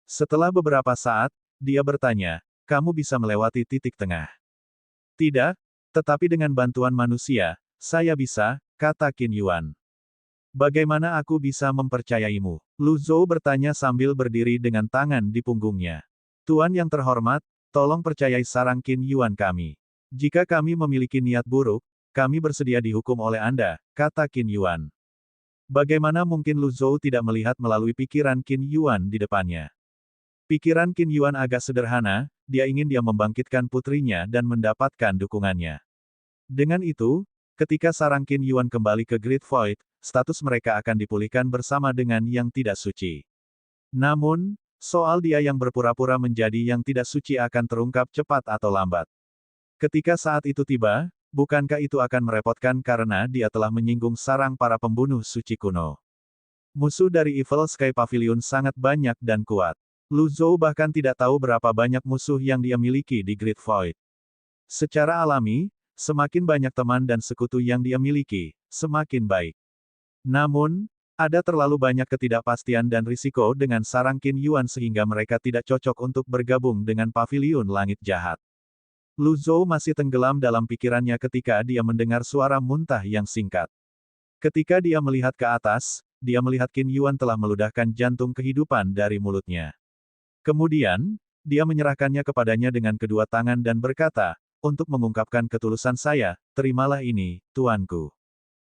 Setelah beberapa saat, dia bertanya, kamu bisa melewati titik tengah? Tidak, tetapi dengan bantuan manusia, saya bisa, kata Qin Yuan. Bagaimana aku bisa mempercayaimu? Lu Zhou bertanya sambil berdiri dengan tangan di punggungnya. Tuan yang terhormat, tolong percayai sarang Qin Yuan kami. Jika kami memiliki niat buruk, kami bersedia dihukum oleh Anda, kata Qin Yuan. Bagaimana mungkin Lu Zhou tidak melihat melalui pikiran Qin Yuan di depannya? Pikiran Qin Yuan agak sederhana, dia ingin membangkitkan putrinya dan mendapatkan dukungannya. Dengan itu, ketika sarang Qin Yuan kembali ke Great Void, status mereka akan dipulihkan bersama dengan yang tidak suci. Namun, soal dia yang berpura-pura menjadi yang tidak suci akan terungkap cepat atau lambat. Ketika saat itu tiba, bukankah itu akan merepotkan karena dia telah menyinggung sarang para pembunuh suci kuno. Musuh dari Evil Sky Pavilion sangat banyak dan kuat. Lu Zhou bahkan tidak tahu berapa banyak musuh yang dia miliki di Great Void. Secara alami, semakin banyak teman dan sekutu yang dia miliki, semakin baik. Namun, ada terlalu banyak ketidakpastian dan risiko dengan sarang Qin Yuan sehingga mereka tidak cocok untuk bergabung dengan Pavilion Langit Jahat. Lu Zhou masih tenggelam dalam pikirannya ketika dia mendengar suara muntah yang singkat. Ketika dia melihat ke atas, dia melihat Qin Yuan telah meludahkan jantung kehidupan dari mulutnya. Kemudian, dia menyerahkannya kepadanya dengan kedua tangan dan berkata, untuk mengungkapkan ketulusan saya, terimalah ini, tuanku.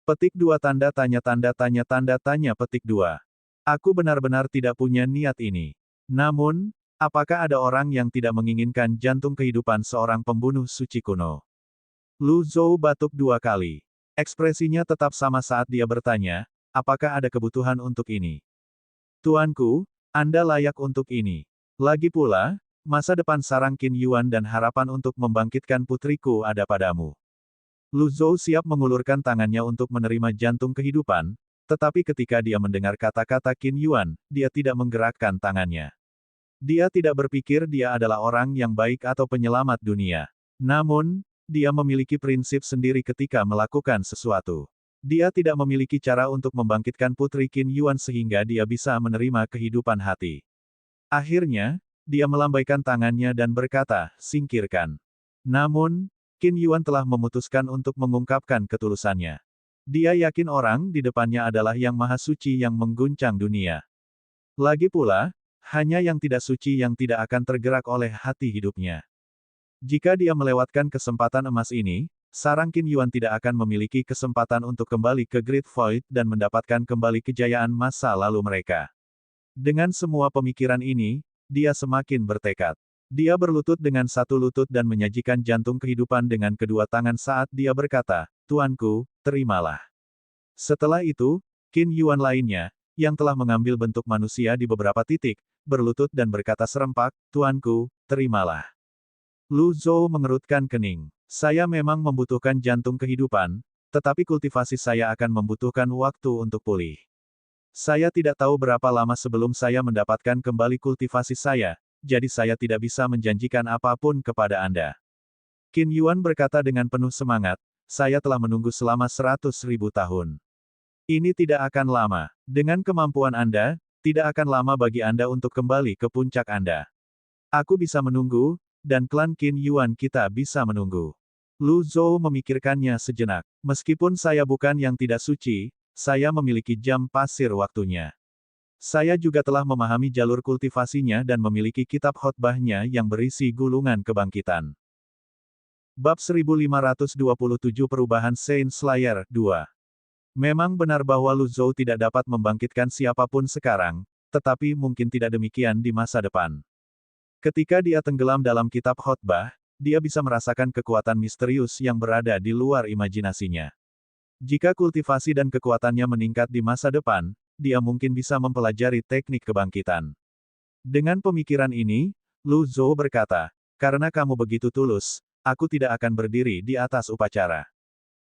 Petik 2 tanda tanya petik 2. Aku benar-benar tidak punya niat ini. Namun, apakah ada orang yang tidak menginginkan jantung kehidupan seorang pembunuh suci kuno? Lu Zhou batuk 2 kali. Ekspresinya tetap sama saat dia bertanya, apakah ada kebutuhan untuk ini? Tuanku, Anda layak untuk ini. Lagi pula, masa depan sarang Qin Yuan dan harapan untuk membangkitkan putriku ada padamu. Lu Zhou siap mengulurkan tangannya untuk menerima jantung kehidupan, tetapi ketika dia mendengar kata-kata Qin Yuan, dia tidak menggerakkan tangannya. Dia tidak berpikir dia adalah orang yang baik atau penyelamat dunia. Namun, dia memiliki prinsip sendiri ketika melakukan sesuatu. Dia tidak memiliki cara untuk membangkitkan putri Qin Yuan sehingga dia bisa menerima kehidupan hati. Akhirnya, dia melambaikan tangannya dan berkata, singkirkan. Namun, Qin Yuan telah memutuskan untuk mengungkapkan ketulusannya. Dia yakin orang di depannya adalah Yang Maha Suci yang mengguncang dunia. Lagi pula, hanya yang tidak suci yang tidak akan tergerak oleh hati hidupnya. Jika dia melewatkan kesempatan emas ini, sarang Qin Yuan tidak akan memiliki kesempatan untuk kembali ke Great Void dan mendapatkan kembali kejayaan masa lalu mereka. Dengan semua pemikiran ini, dia semakin bertekad. Dia berlutut dengan satu lutut dan menyajikan jantung kehidupan dengan kedua tangan saat dia berkata, Tuanku, terimalah. Setelah itu, Qin Yuan lainnya, yang telah mengambil bentuk manusia di beberapa titik, berlutut dan berkata serempak, Tuanku, terimalah. Lu Zhou mengerutkan kening. Saya memang membutuhkan jantung kehidupan, tetapi kultivasi saya akan membutuhkan waktu untuk pulih. Saya tidak tahu berapa lama sebelum saya mendapatkan kembali kultivasi saya, jadi saya tidak bisa menjanjikan apapun kepada Anda. Qin Yuan berkata dengan penuh semangat, saya telah menunggu selama 100.000 tahun. Ini tidak akan lama. Dengan kemampuan Anda, tidak akan lama bagi Anda untuk kembali ke puncak Anda. Aku bisa menunggu, dan klan Qin Yuan kita bisa menunggu. Lu Zhou memikirkannya sejenak. Meskipun saya bukan yang tidak suci, saya memiliki jam pasir waktunya. Saya juga telah memahami jalur kultivasinya dan memiliki kitab khotbahnya yang berisi gulungan kebangkitan. Bab 1527 Perubahan Saint Slayer 2. Memang benar bahwa Lu Zhou tidak dapat membangkitkan siapapun sekarang, tetapi mungkin tidak demikian di masa depan. Ketika dia tenggelam dalam kitab khotbah, dia bisa merasakan kekuatan misterius yang berada di luar imajinasinya. Jika kultivasi dan kekuatannya meningkat di masa depan, dia mungkin bisa mempelajari teknik kebangkitan. Dengan pemikiran ini, Lu Zhou berkata, "Karena kamu begitu tulus, aku tidak akan berdiri di atas upacara."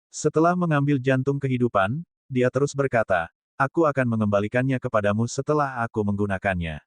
Setelah mengambil jantung kehidupan, dia terus berkata, "Aku akan mengembalikannya kepadamu setelah aku menggunakannya."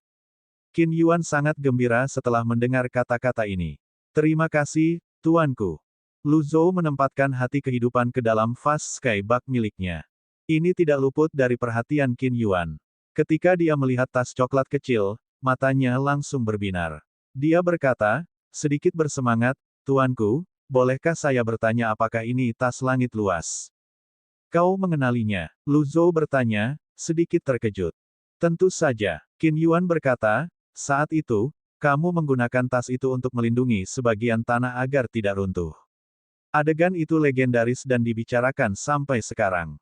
Qin Yuan sangat gembira setelah mendengar kata-kata ini. "Terima kasih, tuanku." Lu Zhou menempatkan hati kehidupan ke dalam vas sky bag miliknya. Ini tidak luput dari perhatian Qin Yuan. Ketika dia melihat tas coklat kecil, matanya langsung berbinar. Dia berkata, sedikit bersemangat, "Tuanku, bolehkah saya bertanya apakah ini tas langit luas?" "Kau mengenalinya?" Lu Zhou bertanya, sedikit terkejut. "Tentu saja," Qin Yuan berkata, "saat itu, kamu menggunakan tas itu untuk melindungi sebagian tanah agar tidak runtuh. Adegan itu legendaris dan dibicarakan sampai sekarang.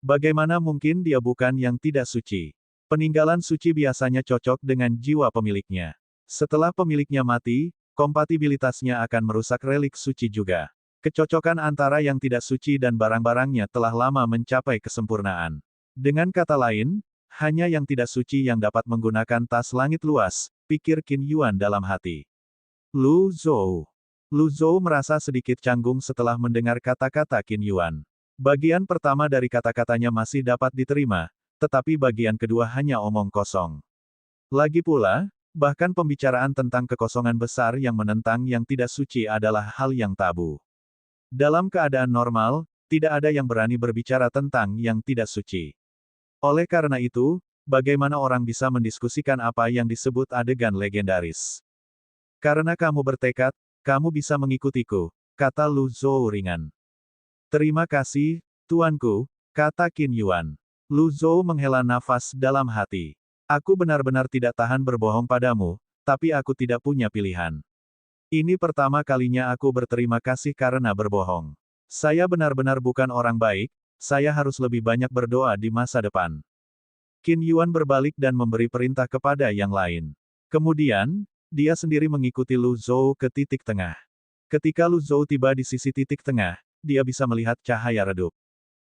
Bagaimana mungkin dia bukan yang tidak suci? Peninggalan suci biasanya cocok dengan jiwa pemiliknya. Setelah pemiliknya mati, kompatibilitasnya akan merusak relik suci juga. Kecocokan antara yang tidak suci dan barang-barangnya telah lama mencapai kesempurnaan. Dengan kata lain, hanya yang tidak suci yang dapat menggunakan tas langit luas, pikir Qin Yuan dalam hati. Lu Zhou. Lu Zhou merasa sedikit canggung setelah mendengar kata-kata Qin Yuan. Bagian pertama dari kata-katanya masih dapat diterima, tetapi bagian kedua hanya omong kosong. Lagi pula, bahkan pembicaraan tentang kekosongan besar yang menentang yang tidak suci adalah hal yang tabu. Dalam keadaan normal, tidak ada yang berani berbicara tentang yang tidak suci. Oleh karena itu, bagaimana orang bisa mendiskusikan apa yang disebut adegan legendaris? "Karena kamu bertekad, kamu bisa mengikutiku," kata Lu Zhou ringan. "Terima kasih, tuanku," kata Qin Yuan. Lu Zhou menghela nafas dalam hati. "Aku benar-benar tidak tahan berbohong padamu, tapi aku tidak punya pilihan. Ini pertama kalinya aku berterima kasih karena berbohong. Saya benar-benar bukan orang baik, saya harus lebih banyak berdoa di masa depan." Qin Yuan berbalik dan memberi perintah kepada yang lain. Kemudian, dia sendiri mengikuti Lu Zhou ke titik tengah. Ketika Lu Zhou tiba di sisi titik tengah, dia bisa melihat cahaya redup.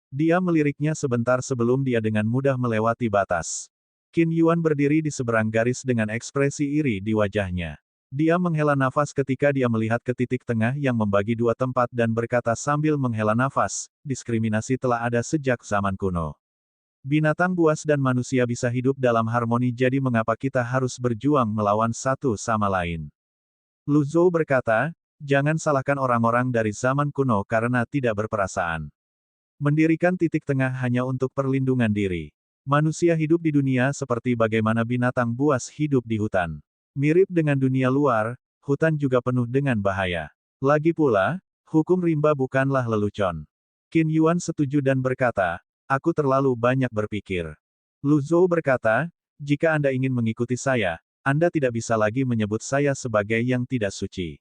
Dia meliriknya sebentar sebelum dia dengan mudah melewati batas. Qin Yuan berdiri di seberang garis dengan ekspresi iri di wajahnya. Dia menghela nafas ketika dia melihat ke titik tengah yang membagi dua tempat dan berkata sambil menghela nafas, "Diskriminasi telah ada sejak zaman kuno. Binatang buas dan manusia bisa hidup dalam harmoni, jadi mengapa kita harus berjuang melawan satu sama lain?" Lu Zhou berkata, "Jangan salahkan orang-orang dari zaman kuno karena tidak berperasaan. Mendirikan titik tengah hanya untuk perlindungan diri. Manusia hidup di dunia seperti bagaimana binatang buas hidup di hutan. Mirip dengan dunia luar, hutan juga penuh dengan bahaya. Lagi pula, hukum rimba bukanlah lelucon." Qin Yuan setuju dan berkata, "Aku terlalu banyak berpikir." Lu Zhou berkata, "Jika Anda ingin mengikuti saya, Anda tidak bisa lagi menyebut saya sebagai yang tidak suci."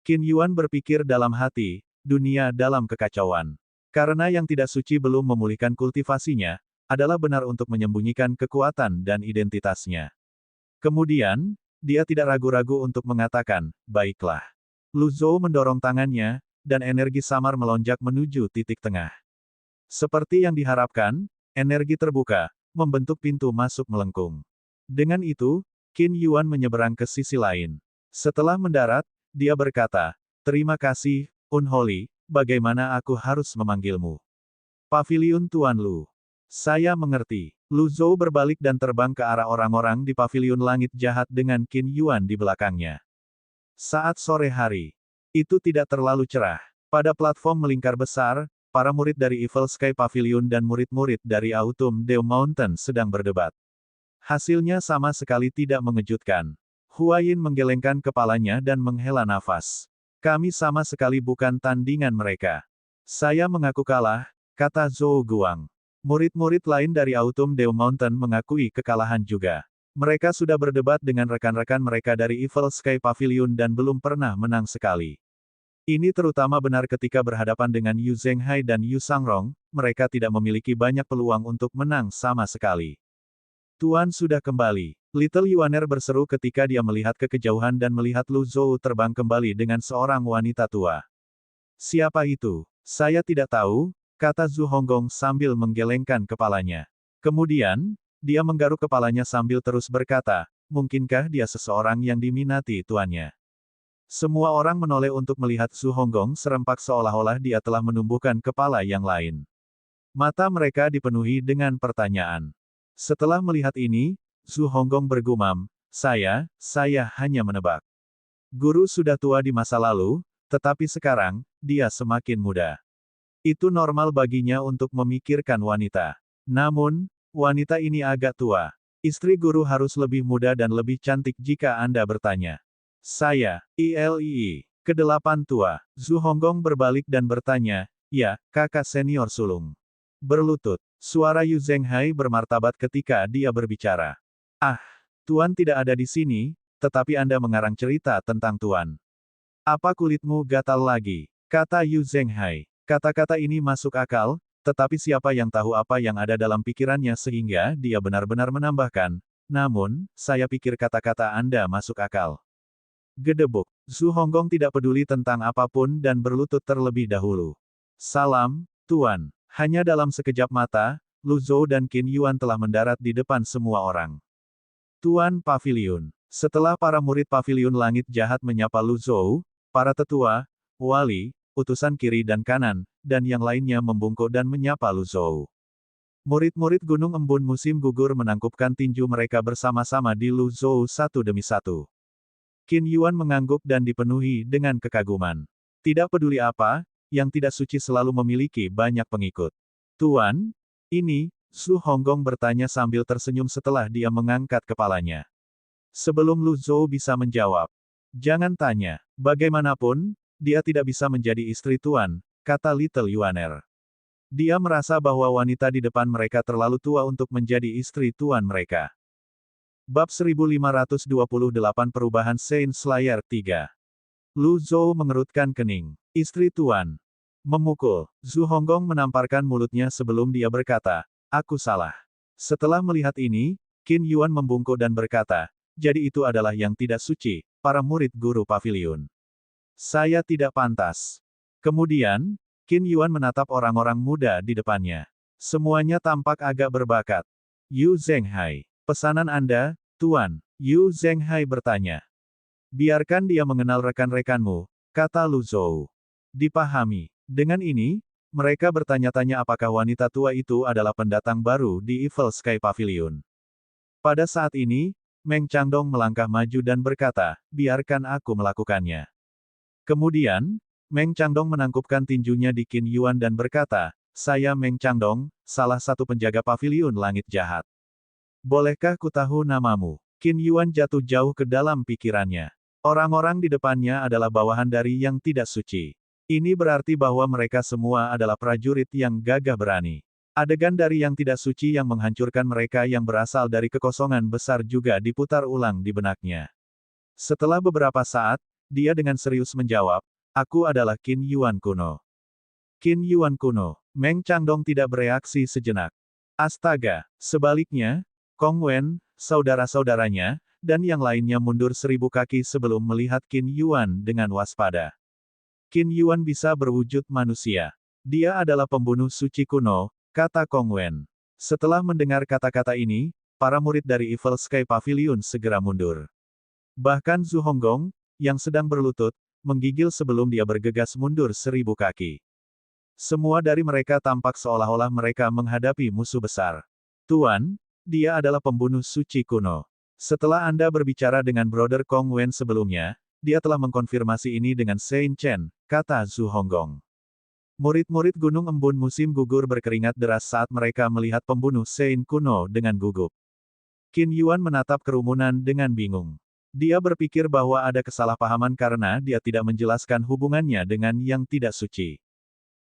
Qin Yuan berpikir dalam hati, dunia dalam kekacauan. Karena yang tidak suci belum memulihkan kultivasinya, adalah benar untuk menyembunyikan kekuatan dan identitasnya. Kemudian, dia tidak ragu-ragu untuk mengatakan, "Baiklah." Lu Zhou mendorong tangannya, dan energi samar melonjak menuju titik tengah. Seperti yang diharapkan, energi terbuka, membentuk pintu masuk melengkung. Dengan itu, Qin Yuan menyeberang ke sisi lain. Setelah mendarat, dia berkata, "Terima kasih, Unholy, bagaimana aku harus memanggilmu?" "Paviliun Tuan Lu." "Saya mengerti." Lu Zhou berbalik dan terbang ke arah orang-orang di paviliun langit jahat dengan Qin Yuan di belakangnya. Saat sore hari, itu tidak terlalu cerah. Pada platform melingkar besar, para murid dari Evil Sky Pavilion dan murid-murid dari Autumn Dew Mountain sedang berdebat. Hasilnya sama sekali tidak mengejutkan. Huayin menggelengkan kepalanya dan menghela nafas. Kami sama sekali bukan tandingan mereka. Saya mengaku kalah, kata Zhou Guang. Murid-murid lain dari Autumn Dew Mountain mengakui kekalahan juga. Mereka sudah berdebat dengan rekan-rekan mereka dari Evil Sky Pavilion dan belum pernah menang sekali. Ini terutama benar ketika berhadapan dengan Yu Zhenghai dan Yu Sangrong, mereka tidak memiliki banyak peluang untuk menang sama sekali. Tuan sudah kembali. Little Yuaner berseru ketika dia melihat ke kejauhan dan melihat Lu Zhou terbang kembali dengan seorang wanita tua. Siapa itu? Saya tidak tahu, kata Zhu Honggong sambil menggelengkan kepalanya. Kemudian, dia menggaruk kepalanya sambil terus berkata, mungkinkah dia seseorang yang diminati tuannya? Semua orang menoleh untuk melihat Zhu Honggong serempak seolah-olah dia telah menumbuhkan kepala yang lain. Mata mereka dipenuhi dengan pertanyaan. Setelah melihat ini, Zhu Honggong bergumam, saya hanya menebak. Guru sudah tua di masa lalu, tetapi sekarang, dia semakin muda. Itu normal baginya untuk memikirkan wanita. Namun, wanita ini agak tua. Istri guru harus lebih muda dan lebih cantik jika Anda bertanya. Saya, ILII, ke-8 tua. Zhu Honggong berbalik dan bertanya, ya, kakak senior sulung. Berlutut, suara Yu Zhenghai bermartabat ketika dia berbicara. Ah, Tuan tidak ada di sini, tetapi Anda mengarang cerita tentang Tuan. Apa kulitmu gatal lagi? Kata Yu Zhenghai. Kata-kata ini masuk akal, tetapi siapa yang tahu apa yang ada dalam pikirannya sehingga dia benar-benar menambahkan, namun, saya pikir kata-kata Anda masuk akal. Gedebuk. Zhu Honggong tidak peduli tentang apapun dan berlutut terlebih dahulu. Salam, Tuan. Hanya dalam sekejap mata, Lu Zhou dan Qin Yuan telah mendarat di depan semua orang. Tuan Pavilion. Setelah para murid Pavilion Langit Jahat menyapa Lu Zhou, para tetua, wali, utusan kiri dan kanan, dan yang lainnya membungkuk dan menyapa Lu Zhou. Murid-murid Gunung Embun Musim Gugur menangkupkan tinju mereka bersama-sama di Lu Zhou satu demi satu. Qin Yuan mengangguk dan dipenuhi dengan kekaguman. Tidak peduli apa, yang tidak suci selalu memiliki banyak pengikut. Tuan, ini, Zhu Honggong bertanya sambil tersenyum setelah dia mengangkat kepalanya. Sebelum Lu Zhou bisa menjawab, jangan tanya, bagaimanapun, dia tidak bisa menjadi istri Tuan, kata Little Yuaner. Dia merasa bahwa wanita di depan mereka terlalu tua untuk menjadi istri Tuan mereka. Bab 1528 Perubahan Saint Slayer 3. Lu Zhou mengerutkan kening. Istri Tuan. Memukul. Zhu Honggong menamparkan mulutnya sebelum dia berkata, aku salah. Setelah melihat ini, Qin Yuan membungkuk dan berkata, jadi itu adalah yang tidak suci, para murid guru pavilion. Saya tidak pantas. Kemudian, Qin Yuan menatap orang-orang muda di depannya. Semuanya tampak agak berbakat. Yu Zhenghai. Pesanan Anda, Tuan, Yu Zhenghai bertanya. Biarkan dia mengenal rekan-rekanmu, kata Lu Zhou. Dipahami. Dengan ini, mereka bertanya-tanya apakah wanita tua itu adalah pendatang baru di Evil Sky Pavilion. Pada saat ini, Meng Changdong melangkah maju dan berkata, biarkan aku melakukannya. Kemudian, Meng Changdong menangkupkan tinjunya di Qin Yuan dan berkata, saya Meng Changdong, salah satu penjaga pavilion langit jahat. Bolehkah ku tahu namamu? Qin Yuan jatuh jauh ke dalam pikirannya. Orang-orang di depannya adalah bawahan dari yang tidak suci. Ini berarti bahwa mereka semua adalah prajurit yang gagah berani. Adegan dari yang tidak suci yang menghancurkan mereka yang berasal dari kekosongan besar juga diputar ulang di benaknya. Setelah beberapa saat, dia dengan serius menjawab, aku adalah Qin Yuan kuno. Qin Yuan kuno. Meng Changdong tidak bereaksi sejenak. Astaga, sebaliknya, Kong Wen, saudara-saudaranya, dan yang lainnya mundur 1000 kaki sebelum melihat Qin Yuan dengan waspada. Qin Yuan bisa berwujud manusia. Dia adalah pembunuh suci kuno, kata Kong Wen. Setelah mendengar kata-kata ini, para murid dari Evil Sky Pavilion segera mundur. Bahkan Zhu Honggong, yang sedang berlutut, menggigil sebelum dia bergegas mundur 1000 kaki. Semua dari mereka tampak seolah-olah mereka menghadapi musuh besar. Tuan, dia adalah pembunuh suci kuno. Setelah Anda berbicara dengan Brother Kong Wen sebelumnya, dia telah mengkonfirmasi ini dengan Saint Chen, kata Zhu Honggong. Murid-murid Gunung Embun musim gugur berkeringat deras saat mereka melihat pembunuh Sein kuno dengan gugup. Qin Yuan menatap kerumunan dengan bingung. Dia berpikir bahwa ada kesalahpahaman karena dia tidak menjelaskan hubungannya dengan yang tidak suci.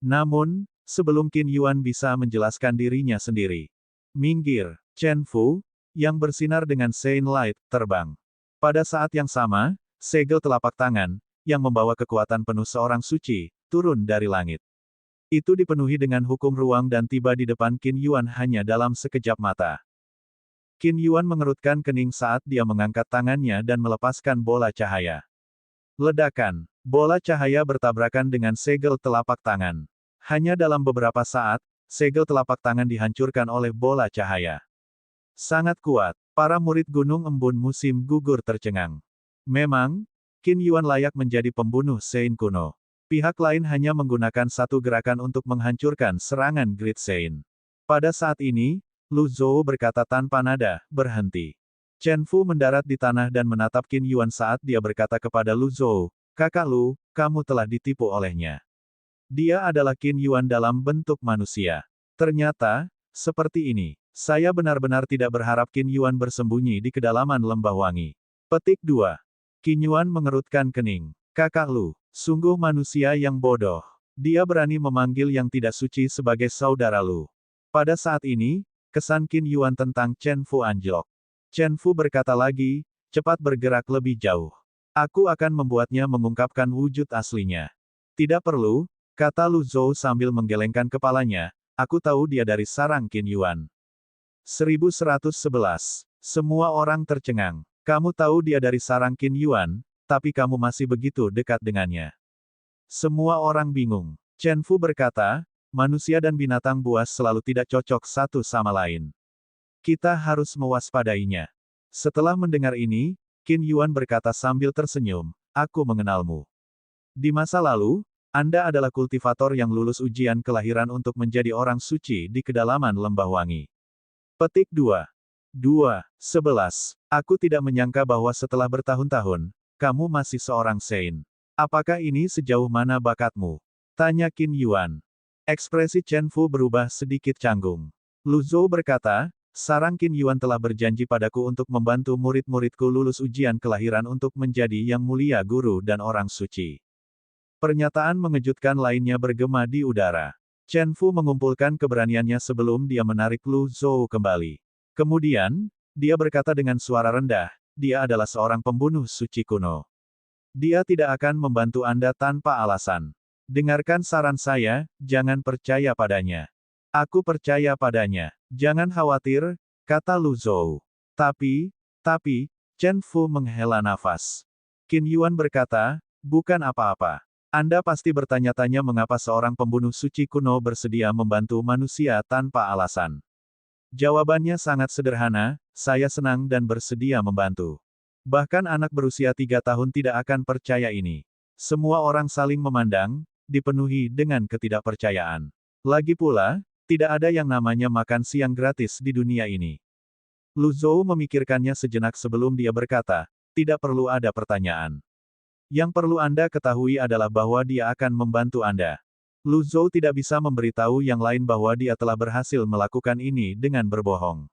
Namun, sebelum Qin Yuan bisa menjelaskan dirinya sendiri. Minggir, Chen Fu, yang bersinar dengan Sein Light, terbang. Pada saat yang sama, segel telapak tangan, yang membawa kekuatan penuh seorang suci, turun dari langit. Itu dipenuhi dengan hukum ruang dan tiba di depan Qin Yuan hanya dalam sekejap mata. Qin Yuan mengerutkan kening saat dia mengangkat tangannya dan melepaskan bola cahaya. Ledakan. Bola cahaya bertabrakan dengan segel telapak tangan. Hanya dalam beberapa saat, segel telapak tangan dihancurkan oleh bola cahaya. Sangat kuat. Para murid Gunung Embun musim gugur tercengang. Memang, Qin Yuan layak menjadi pembunuh Sein kuno. Pihak lain hanya menggunakan satu gerakan untuk menghancurkan serangan Great Sein. Pada saat ini, Lu Zhou berkata tanpa nada, berhenti. Chen Fu mendarat di tanah dan menatap Qin Yuan saat dia berkata kepada Lu Zhou, "Kakak Lu, kamu telah ditipu olehnya." Dia adalah Qin Yuan dalam bentuk manusia. Ternyata, seperti ini. Saya benar-benar tidak berharap Qin Yuan bersembunyi di kedalaman lembah wangi. Petik 2. Qin Yuan mengerutkan kening. Kakak Lu, sungguh manusia yang bodoh. Dia berani memanggil yang tidak suci sebagai saudara Lu. Pada saat ini, kesan Qin Yuan tentang Chen Fu anjlok. Chen Fu berkata lagi, cepat bergerak lebih jauh. Aku akan membuatnya mengungkapkan wujud aslinya. Tidak perlu, kata Lu Zhou sambil menggelengkan kepalanya, aku tahu dia dari sarang Qin Yuan. 1111. Semua orang tercengang. Kamu tahu dia dari sarang Qin Yuan, tapi kamu masih begitu dekat dengannya. Semua orang bingung. Chen Fu berkata, manusia dan binatang buas selalu tidak cocok satu sama lain. Kita harus mewaspadainya. Setelah mendengar ini, Qin Yuan berkata sambil tersenyum, aku mengenalmu. Di masa lalu, Anda adalah kultivator yang lulus ujian kelahiran untuk menjadi orang suci di kedalaman lembah wangi. Petik 2. 2:11. Aku tidak menyangka bahwa setelah bertahun-tahun, kamu masih seorang Sein. Apakah ini sejauh mana bakatmu? Tanya Qin Yuan. Ekspresi Chen Fu berubah sedikit canggung. Lu Zhou berkata, sarang Qin Yuan telah berjanji padaku untuk membantu murid-muridku lulus ujian kelahiran untuk menjadi yang mulia guru dan orang suci. Pernyataan mengejutkan lainnya bergema di udara. Chen Fu mengumpulkan keberaniannya sebelum dia menarik Lu Zhou kembali. Kemudian, dia berkata dengan suara rendah, dia adalah seorang pembunuh suci kuno. Dia tidak akan membantu Anda tanpa alasan. Dengarkan saran saya, jangan percaya padanya. Aku percaya padanya. Jangan khawatir, kata Lu Zhou. Tapi, Chen Fu menghela nafas. Qin Yuan berkata, bukan apa-apa. Anda pasti bertanya-tanya mengapa seorang pembunuh suci kuno bersedia membantu manusia tanpa alasan. Jawabannya sangat sederhana, saya senang dan bersedia membantu. Bahkan anak berusia 3 tahun tidak akan percaya ini. Semua orang saling memandang, dipenuhi dengan ketidakpercayaan. Lagi pula, tidak ada yang namanya makan siang gratis di dunia ini. Lu Zhou memikirkannya sejenak sebelum dia berkata, tidak perlu ada pertanyaan. Yang perlu Anda ketahui adalah bahwa dia akan membantu Anda. Lu Zhou tidak bisa memberitahu yang lain bahwa dia telah berhasil melakukan ini dengan berbohong.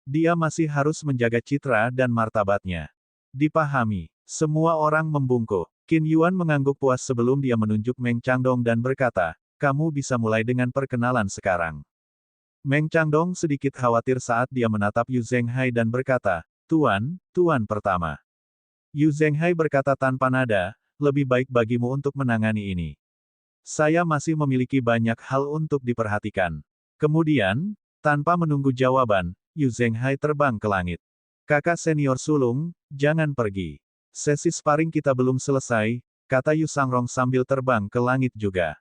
Dia masih harus menjaga citra dan martabatnya. Dipahami. Semua orang membungkuk. Qin Yuan mengangguk puas sebelum dia menunjuk Meng Changdong dan berkata, kamu bisa mulai dengan perkenalan sekarang. Meng Changdong sedikit khawatir saat dia menatap Yu Zhenghai dan berkata, Tuan pertama. Yu Zhenghai berkata tanpa nada, lebih baik bagimu untuk menangani ini. Saya masih memiliki banyak hal untuk diperhatikan. Kemudian, tanpa menunggu jawaban, Yu Zhenghai terbang ke langit. Kakak senior sulung, jangan pergi. Sesi sparring kita belum selesai, kata Yu Sangrong sambil terbang ke langit juga.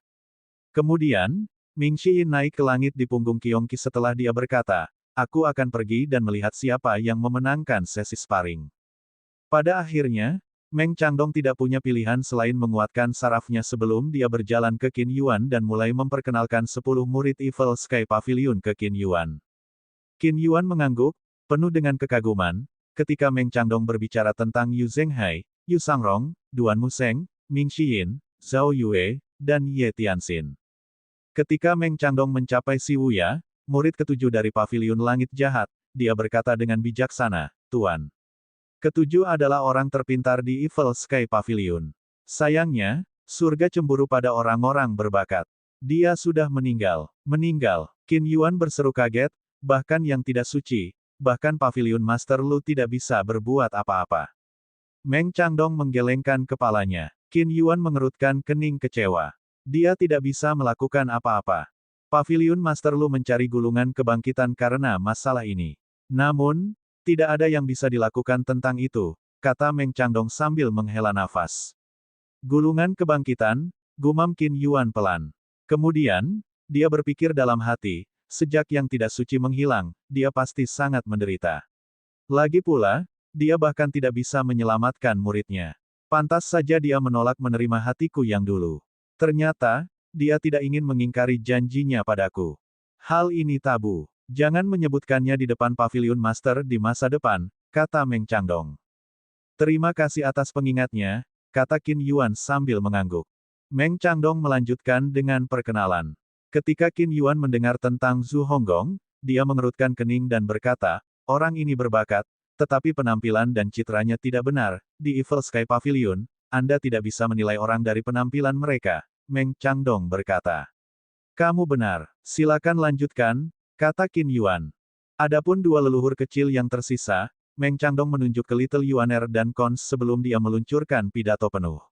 Kemudian, Ming Xiyin naik ke langit di punggung Qiongqi setelah dia berkata, aku akan pergi dan melihat siapa yang memenangkan sesi sparring. Pada akhirnya, Meng Changdong tidak punya pilihan selain menguatkan sarafnya sebelum dia berjalan ke Qin Yuan dan mulai memperkenalkan 10 murid Evil Sky Pavilion ke Qin Yuan. Qin Yuan mengangguk, penuh dengan kekaguman, ketika Meng Changdong berbicara tentang Yu Zhenghai, Yu Sangrong, Duan Museng, Ming Xiyin, Zhao Yue, dan Ye Tianxin. Ketika Meng Changdong mencapai Si Wuya, murid ketujuh dari Paviliun Langit Jahat, dia berkata dengan bijaksana, "Tuan. Ketujuh adalah orang terpintar di Evil Sky Pavilion. Sayangnya, surga cemburu pada orang-orang berbakat. Dia sudah meninggal. Meninggal." Qin Yuan berseru kaget, bahkan yang tidak suci, bahkan Paviliun Master Lu tidak bisa berbuat apa-apa. Meng Changdong menggelengkan kepalanya. Qin Yuan mengerutkan kening kecewa. Dia tidak bisa melakukan apa-apa. Paviliun Master Lu mencari gulungan kebangkitan karena masalah ini. Namun, tidak ada yang bisa dilakukan tentang itu, kata Meng Changdong sambil menghela nafas. Gulungan kebangkitan, gumam Qin Yuan pelan. Kemudian, dia berpikir dalam hati, sejak yang tidak suci menghilang, dia pasti sangat menderita. Lagi pula, dia bahkan tidak bisa menyelamatkan muridnya. Pantas saja dia menolak menerima hatiku yang dulu. Ternyata, dia tidak ingin mengingkari janjinya padaku. Hal ini tabu. Jangan menyebutkannya di depan Paviliun Master di masa depan, kata Meng Changdong. Terima kasih atas pengingatnya, kata Qin Yuan sambil mengangguk. Meng Changdong melanjutkan dengan perkenalan. Ketika Qin Yuan mendengar tentang Zhu Honggong, dia mengerutkan kening dan berkata, orang ini berbakat, tetapi penampilan dan citranya tidak benar. Di Evil Sky Pavilion, Anda tidak bisa menilai orang dari penampilan mereka, Meng Changdong berkata. Kamu benar, silakan lanjutkan, kata Qin Yuan. Adapun dua leluhur kecil yang tersisa, Meng Changdong menunjuk ke Little Yuaner dan Cons sebelum dia meluncurkan pidato penuh.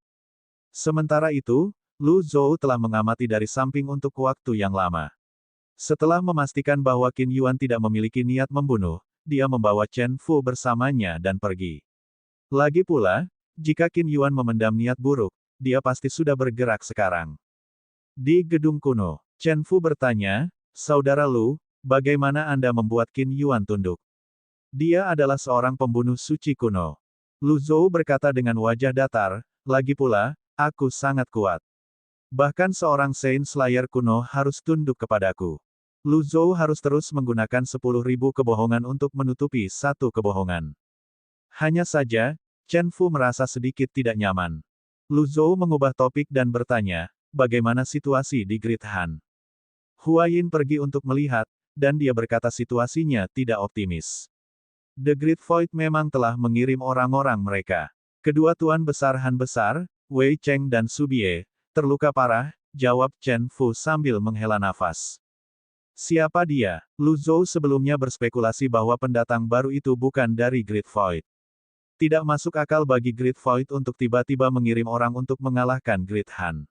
Sementara itu, Lu Zhou telah mengamati dari samping untuk waktu yang lama. Setelah memastikan bahwa Qin Yuan tidak memiliki niat membunuh, dia membawa Chen Fu bersamanya dan pergi. Lagi pula, jika Qin Yuan memendam niat buruk, dia pasti sudah bergerak sekarang. Di gedung kuno, Chen Fu bertanya, Saudara Lu, bagaimana Anda membuat Qin Yuan tunduk? Dia adalah seorang pembunuh suci kuno. Lu Zhou berkata dengan wajah datar, lagi pula, aku sangat kuat. Bahkan seorang Saint Slayer kuno harus tunduk kepadaku. Lu Zhou harus terus menggunakan 10.000 kebohongan untuk menutupi satu kebohongan. Hanya saja, Chen Fu merasa sedikit tidak nyaman. Lu Zhou mengubah topik dan bertanya, bagaimana situasi di Great Han? Hua Yin pergi untuk melihat, dan dia berkata situasinya tidak optimis. The Great Void memang telah mengirim orang-orang mereka. Kedua Tuan Besar Han Besar, Wei Cheng dan Su Bie, terluka parah, jawab Chen Fu sambil menghela nafas. Siapa dia? Lu Zhou sebelumnya berspekulasi bahwa pendatang baru itu bukan dari Great Void. Tidak masuk akal bagi Great Void untuk tiba-tiba mengirim orang untuk mengalahkan Great Han.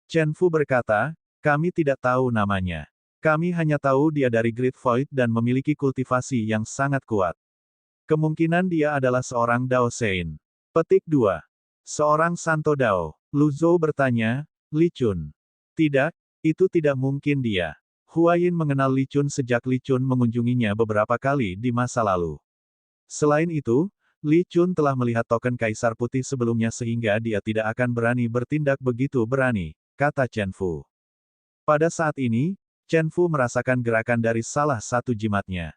Chen Fu berkata, kami tidak tahu namanya. Kami hanya tahu dia dari Great Void dan memiliki kultivasi yang sangat kuat. Kemungkinan dia adalah seorang Dao Sein. Petik 2. Seorang Santo Dao. Lu Zhou bertanya, Li Chun. Tidak, itu tidak mungkin dia. Hua Yin mengenal Li Chun sejak Li Chun mengunjunginya beberapa kali di masa lalu. Selain itu, Li Chun telah melihat token Kaisar Putih sebelumnya sehingga dia tidak akan berani bertindak begitu berani, kata Chen Fu. Pada saat ini, Chen Fu merasakan gerakan dari salah satu jimatnya.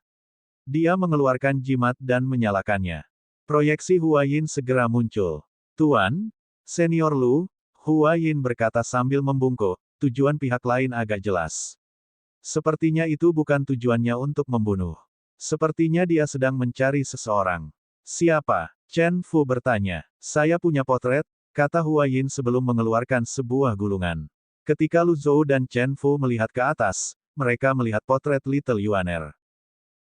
Dia mengeluarkan jimat dan menyalakannya. Proyeksi Hua Yin segera muncul. Tuan, Senior Lu, Hua Yin berkata sambil membungkuk, tujuan pihak lain agak jelas. Sepertinya itu bukan tujuannya untuk membunuh. Sepertinya dia sedang mencari seseorang. Siapa? Chen Fu bertanya. Saya punya potret, kata Hua Yin sebelum mengeluarkan sebuah gulungan. Ketika Lu Zhou dan Chen Fu melihat ke atas, mereka melihat potret Little Yuaner.